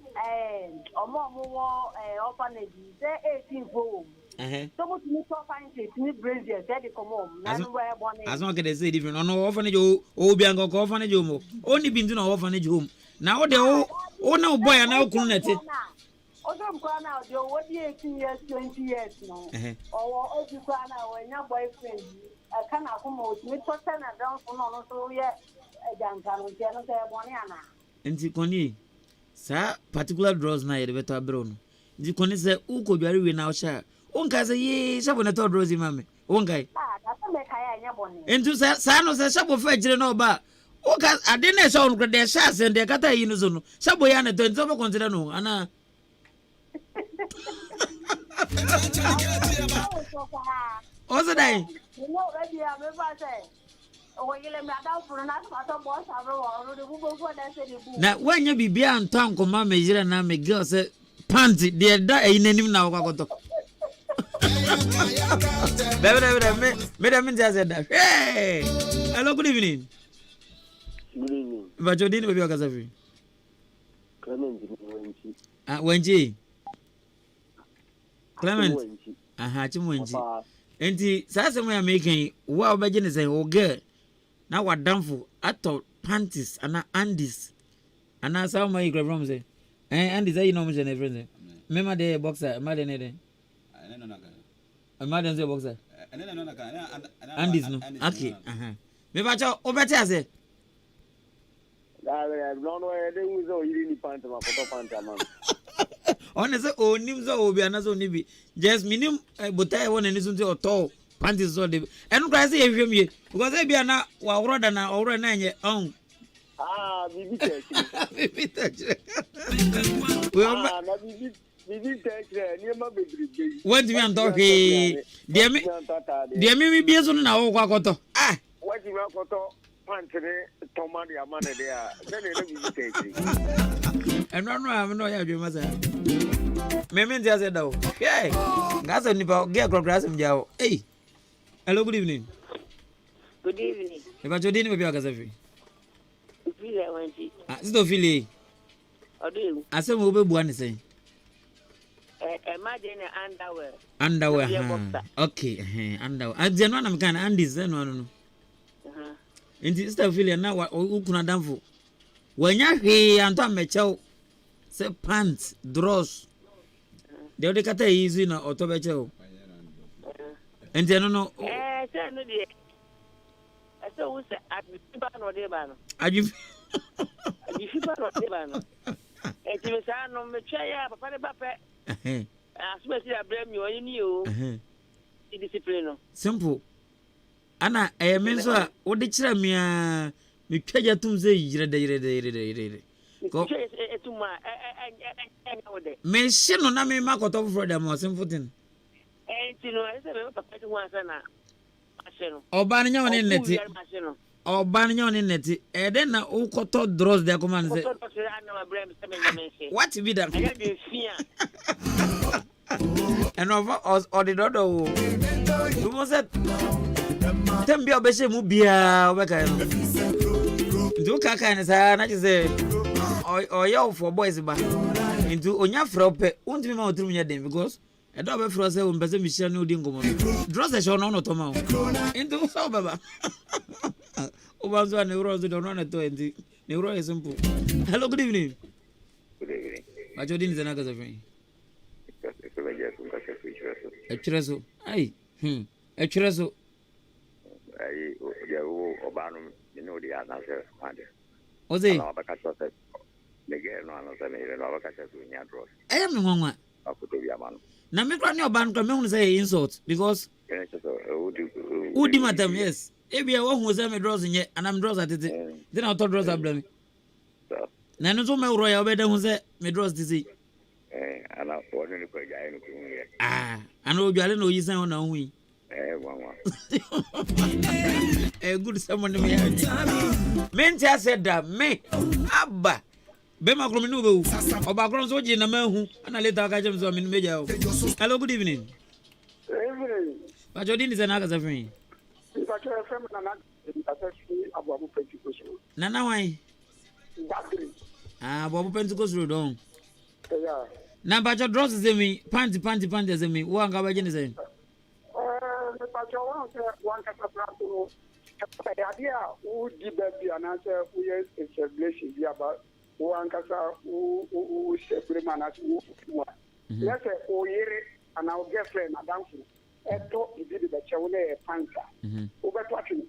omo wo orphanage say 18 go. So much me to find it me brazier say dey come home. Na no we boni. As one can say different. No orphanage o bi anko orphanage home. Only been to no orphanage home. Now de o na boy na okunu na te. Odom kwa na de o di 18 years 20 years no. O di kwa na we nya boyfriend. Kana kuma me to tell na down for no so ye janka no je no say boni ana. Enti koni sa particular draws na yede beto abro no. Enti koni se ukodware we na o sha. Onka se ye shabo na to draws mame. Onkai. Da se me kai anya boni. Enti sa no se shabo fa gire no ba. Oka ade na sha on de sha se de kata yi no so no. Shabo ya na to enti so consider no ana. Oso dai. No ready am ba say. Na wanya bibia antan koma mejira na me girl say panty de da eyinim na kwakoto. Me just said that. Hey! Hello, good evening. Good evening. But you didn't be a Kasafi. Clement Wenji. Clement. Chimwenji. Enti sasa mo ya making wa obagene say o girl na wadamfo ato panties ana Andy's ana sao mai grab from say Andy's you know me na friend mema de boxer ma de ne de ma de say boxer Andy's no okay me ba cha obete ase no de uzo yiri ni pant ma photo pant man on say onim zo obi ana zo ni bi just minim botai won ani so to panties so de enu kwa say ehwem ye because e bia na wa woro da na oworo na nye on bibi tech. Bibi tech. Na bibi tech ni ma bebrebe. What do you want to he? Dear me be so na wo kwa koto. What you want koto pantene tomadi amane there. Then e bibi tech. And no ya dwe masa. Me ntia say da o. Hey. Ngasa nipa ge krokras mjao. Hey. Hello, good evening. Good evening. Eba jodi ni be bia kasafi. Fili wanti. Sister Fili. Odu. Asem wo be bua ni say. Imagine underwear. Underwear. Okay, underwear. Ajeno na mkana andi zeno no. Inti Sister Fili na ukuna damfo. Wanya hwe anto amechew. Se pants, drawers. De ode kata easy na otobechew. Inti no. Say no dey. So we say ajifiba no dey ba no. Ajifiba no dey ba no. Enti me sa no me twa ya papa de ba pe. Asube si abrem yo ni o. Discipline no. Simple. Ana me so a wo de kira me a me twaja tum se yire. Ko etuma me shino na me makoto for them o simple thing. Enti no ese me papa ti wan sa na. Oba nya woni neti. Oba nya woni neti. Den na ukoto draws de command say. What be that? And over us or the dodo. You must say Tembia obeshe mu bia obeka no. Ndu kaka ne sa na say oya for boys ba. Ndu onya frope untimi ma otrum nya dem because e do be fro say o mbese mi hia no di ngomo. Draws e show no to ma. Ndu so baba. Obanzo na euro do no na to ndi. Euro is simple. Hello, good evening. Good evening. Majodi ni zana kaza fini. Echireso. Ai. Echireso. Ai ya obanu ni no dia na se pande. Oze. Na bakasa se. Lege no ana se me no bakasa su nya draws. Me ngwa. Akuto bia manu. Na me kwa ni obanu kwa me hu say insult because udi matam yes. Ebia wo hu say me draws nye ana me draws atete. Then I thought draws abla. Na no so me ro ya obeda hu say me draws tisi. Ana wonu ni kwa jai no ku ye. Ana odwale na oyisan ho na hu yi. Wanwa. Good someone me. Mentia said that me abba be makro me no be oba kro so ji na mahu ana later ka jem so me meja o. Hello, good evening. Evening. Majodi ni zana kaza fini. Maakye FM na asasi abu Pentecost. Nana wai? Badri. Abu Pentecost don. Yeah. Na bacha draws ze mi panty ze mi wo anga baje ni ze. Maakye one kasa prato. Idea who did baby and answer who is a celebration here about one kasa who celebrate as who. Let's say oyere and our girlfriend madam. Eto ibidi be chewle panka. Obeto atwi.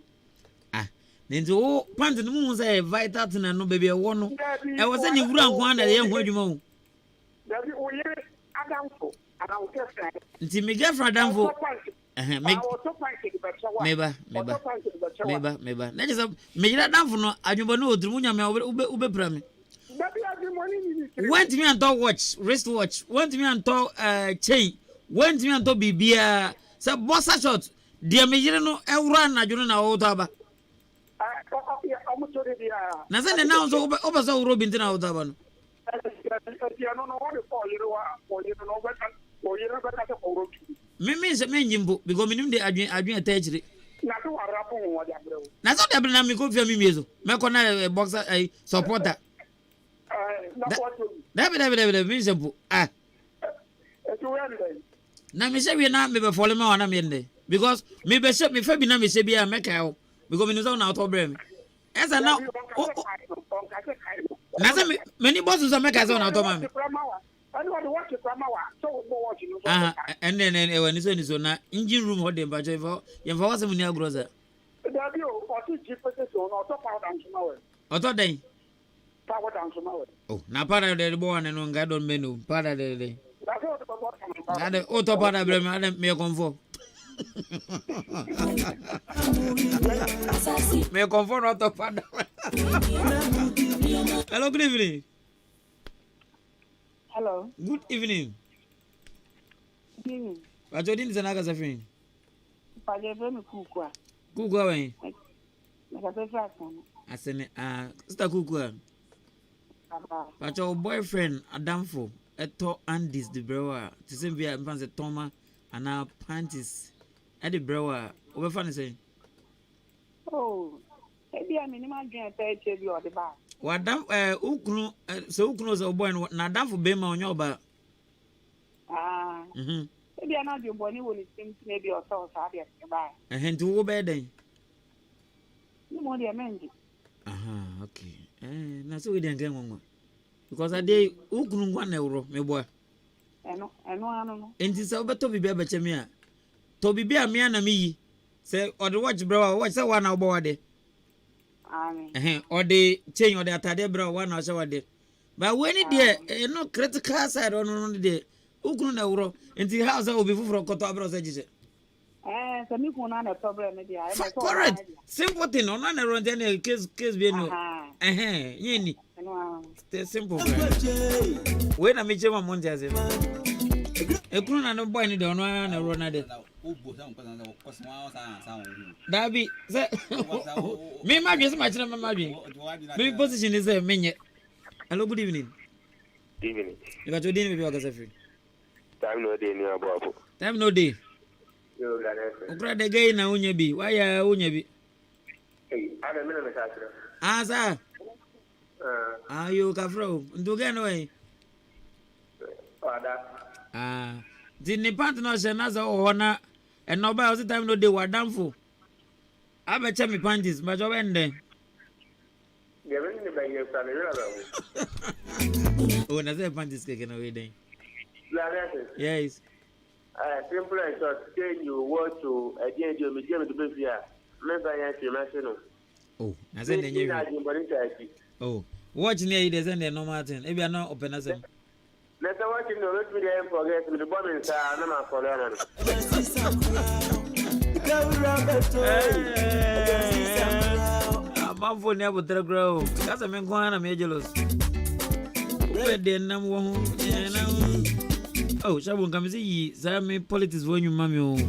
Nento pant no mu say vital thing no baby e wo no. E wo say ni wura nko na ye ho adwuma wo. Dabi oyere adamfo ana wo girlfriend. Nti me girlfriend adamfo. Meba. Na just me gira adamfo no adwuma no odru nya me ube pra me. Dabi adwuma ni. Went me and talk watch, wrist watch. Went me and talk chain. Went me and talk bibia. Say bossa shot. Dia me gira no ewura na adwuma na wo to aba. Na say na so oba so Robin na wo to aba no. Me se me njimbo because me nim de adwen atachire. Na so arapo wo de abrɛ wo. Na so de abrɛ na me ko fia me miezo. Me ko na boxer supporter. Dabi me se bu. Na me se we na me be follow me wana me nde because me be se me fa bi na me se bia me kai o because me no so na auto brɛ me. Esa na na se me ni boss so me kai so na auto ma me. Anybody watch the drama so go watch you. And then when you so na engine room hold them but you for was some near grocer. Dabi o oti GPS so na auto power down tomorrow. Auto den. Power down tomorrow. Oh, na para de bo wan no ga don menu para de. Na de auto para brem ade me comfort. Me confirm not of father. Hello, good evening. Hello. Good evening. Good evening. What you doing? Zanaga Zafin. Pajebe Kukwa. Kukwa way. I said, Sister Kukwa. But your boyfriend, Adamfo, Eto Andis, the brewer, to send via Panzer Toma and our panties at the brewer. Over funny saying. Oh, maybe I'm in my game, TV or the bar. What damn, Ukno, so Ukno's a boy, not damn for Bema on your bar. Ah, maybe I'm not your boy, will it seem maybe or so, sorry, goodbye. A hand to obey then. No more the amendment. Okay. Na so we didn't get one. Because I did Uknu €1, my boy. I know. And this over Toby Babachemia. Toby Bear, me and me. Say, or the watch, bro, watch that 1 hour body. Or the chain or the Atade, bro, 1 hour shower day. But when it there, no critical side on the day. Uknu, and the house will be full for Cotabros edges. Correct. Simple thing. On an around any case be no. Yeni. Stay simple. When I meet you on Monday, a croon and a boy in the honor and a runner. Darby, me, my guess, my children, my main position is a minute. Hello, good evening. Evening. You got your dinner with your free. Time no day near Bobo. Time no day. Ukra de gay na unye bi. Why ya unye bi? Hey, I don't know. Sir. You kafro. Nduge no eh. The Nipant no shenaza ohona. And no ba osi time no dey wadamfo. Abeche mi panties, but you wende. Oh, na say panties keke na we den. Yes. Simple and short, say you want to again do medium to be here. Remember, I am oh, I said, oh, watch near you, and no Martin. If you are not open as a let's watch in the road with them forget the bomb inside. I'm not for I'm for never the grow. That's a man going to majorless. Where then I'm one. Oh, Shabon, come see, Sammy politics when you mammy.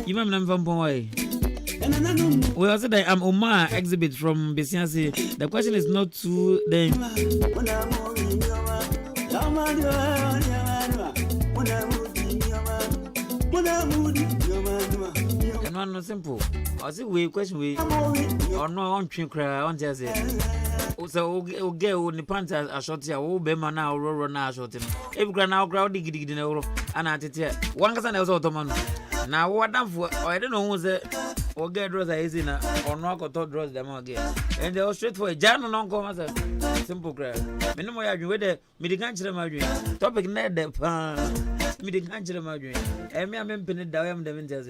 You mammy from Poy. We also say I'm Omar exhibit from Besiansi. The question is not to them. And one no simple. I see we question we or no on train cry on just so okay on the pants are short here. Oh, Bema now roll now short him. If grand now crowd dig in euro and at it. One person else Ottoman. Now what done for I don't know who's it or get draws are easy now or knock or thought draws them again. And they all straight for a Jan non come as a simple cry. Minimum you with the Midiganchel Madrid. Topic net the Midiganchel Madrid. And me, I'm penny down the winters.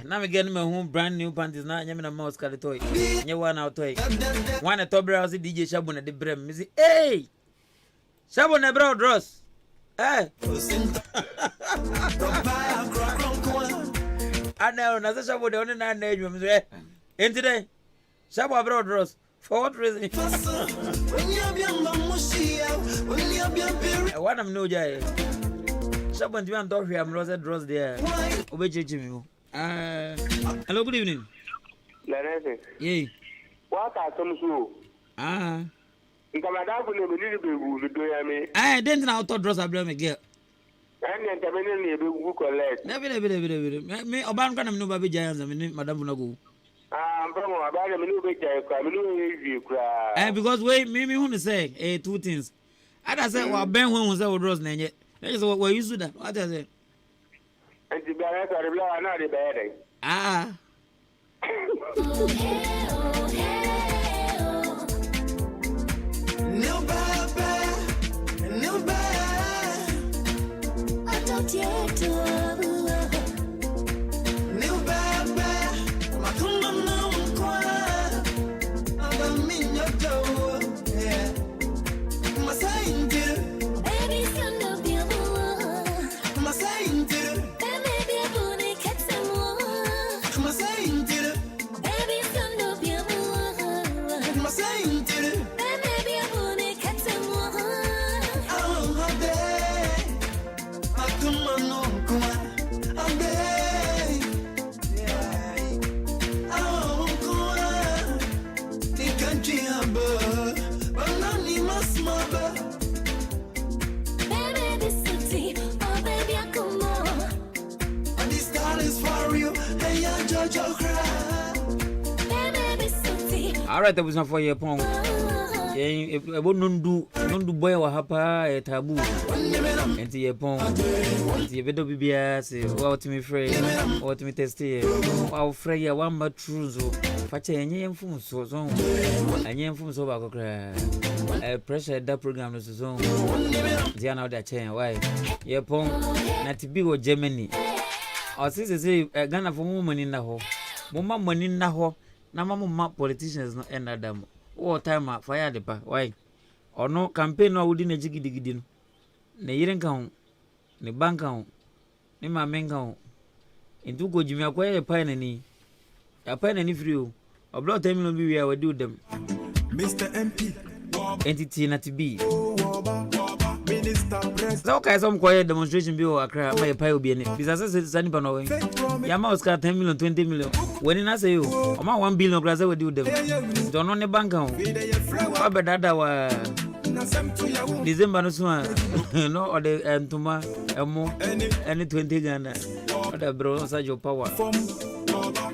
Now again, my home brand new panties. Now I'm in a mouse car toy. You one out toy. One at top browse DJ Shabon at the brim. Missy, hey, Shabon a brow dross. Eh, I know, another Shabon the only 9 days. And today, Shabon brow dross. For what reason? One of no jay. Shabon to be on I'm Rosa draws there. Obey Jimmy. Hello, good evening. Yay. What are some so? You come out with a little bit do me. I didn't know how draws a blame again. And then come in and you collect. Never. Me, Oban can no baby giants. I mean, Madame Nago. About a new big you cry. And because wait, me want to say 2 things. I said, well, Ben was our draws name yet. That is what we used to do. What I say? And the balance of the blow are not the bad. No bad. I don't yet to no bad. My come on now, I'm in your door. Yeah. My saying, baby, son of you. My saying, baby, All right, that was not for your pong. A nondu boy or hapa a taboo. And to your pong, the better BBS, what to me free, what to me test here. Our Freya, one but true so. Fache any info so zone. Any info so about a pressure that program is zone. They are now that chain. Why? Your pong, not to be or Germany. Our sister say a gun of a woman in the hole. Mama money in the hole. Na mama politicians no end adam. What time fire the pa? Why? Or no campaign no wudi na jigidi no. Ne yiren kan ne bank kan ne ma men kan into go jimi akwa ye pa na ni. Ya pa na ni free o. Oblo time no bi we we do them. Mr. MP entity na to be. So kai some quiet demonstration bi o Accra my pa obi ni. Bisa say sani pa no we. Ya ma Oscar 10 million 20 million. When na say yo, o ma 1 billion plus we do them. Don't on the bank on. Wa be dada wa December no so no or the entuma emo any 20 Ghana. Other bro such your power.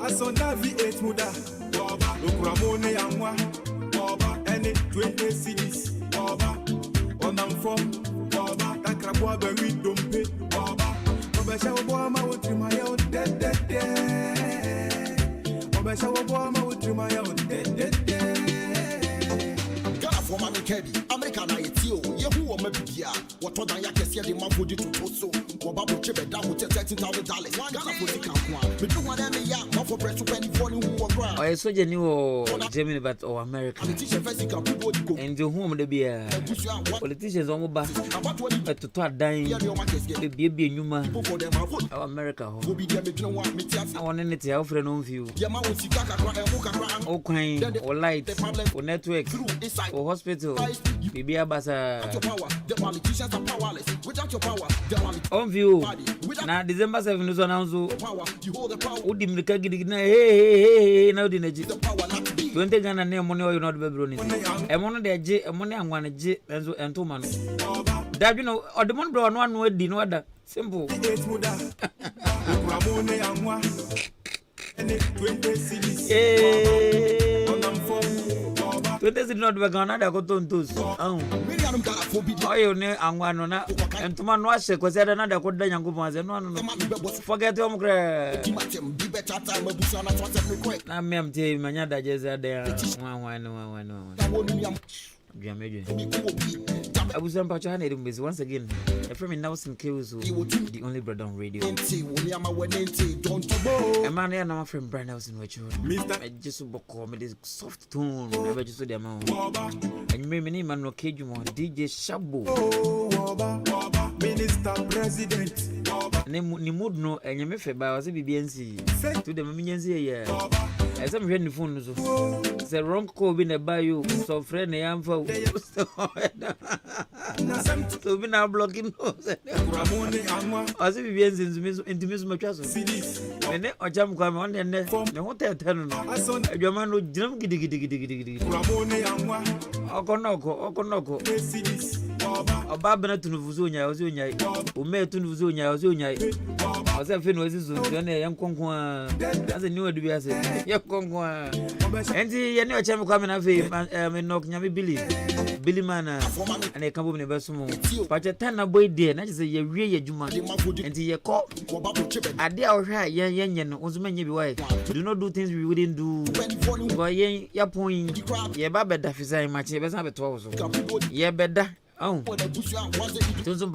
Asonda V8 muda. Okramone anwa. Any 20 cities. On am from Takrabwa be we dompe. Obesha obo ma utrima ya dead. Obesha obo ma utrima ya dead. Gala for mama Kedi, America na yetio, yehu o mabibia, wato dan yakese de mafodi totoso, obabu chebe da ho $13,000. Gala for the kankwa. Me do one me ya, ma for press 24 ni hu okra. O soje ni o Germany but o America. And the home de bia. Politicians on ba. To dan be be nyuma. O America ho. I want anything I offer no view. O kwan, o light, o network, o hospital. Bibi abasa. The politicians are powerless. Without your power, on view. Na December 7 is announced. Udi mlika gidi na hey na udi neji. Don't Ghana ne money or not be broni. E mono de je, e money angwana je enzo entoma no. That you know, or the mon bro no one word di no other. Simple. 20 cities not be Ghana da go tontos. Oh you ne angwano na entuma no ahye ko se da na da ko da nyankopon ase no forget your mukre na me am te manya da je se da Abusam Pacho Hanedum once again. From Nelson Kills, the only brother on radio. A man here now from Brian Nelson, which I just call me this soft tone, never just the amount. And me name and no cage one DJ Shabo, Minister President. Nimud no, and you may fair by us BBNC to the Minions here. As I'm hearing the phone, the wrong call in a bio, so friend I am for. So we now blocking as if we into Miss Machaso. When or jam come on and the hotel turn. A German would jump giddy. Okonoko. A Babana to Vuzunia, who made to Vuzunia. I was a fin was this young conqueror as a new advice. Young conqueror. And the new cham coming of him, knock Yami Billy Mana, and a couple of Basumo. But a tanner boy dear, that is a year Juma, and the call. I dare right, young, was many wife. Do not do things we wouldn't do. Why, your point, ye Baba Daffy, much, ye better have a 12. Ye better. Oh, don't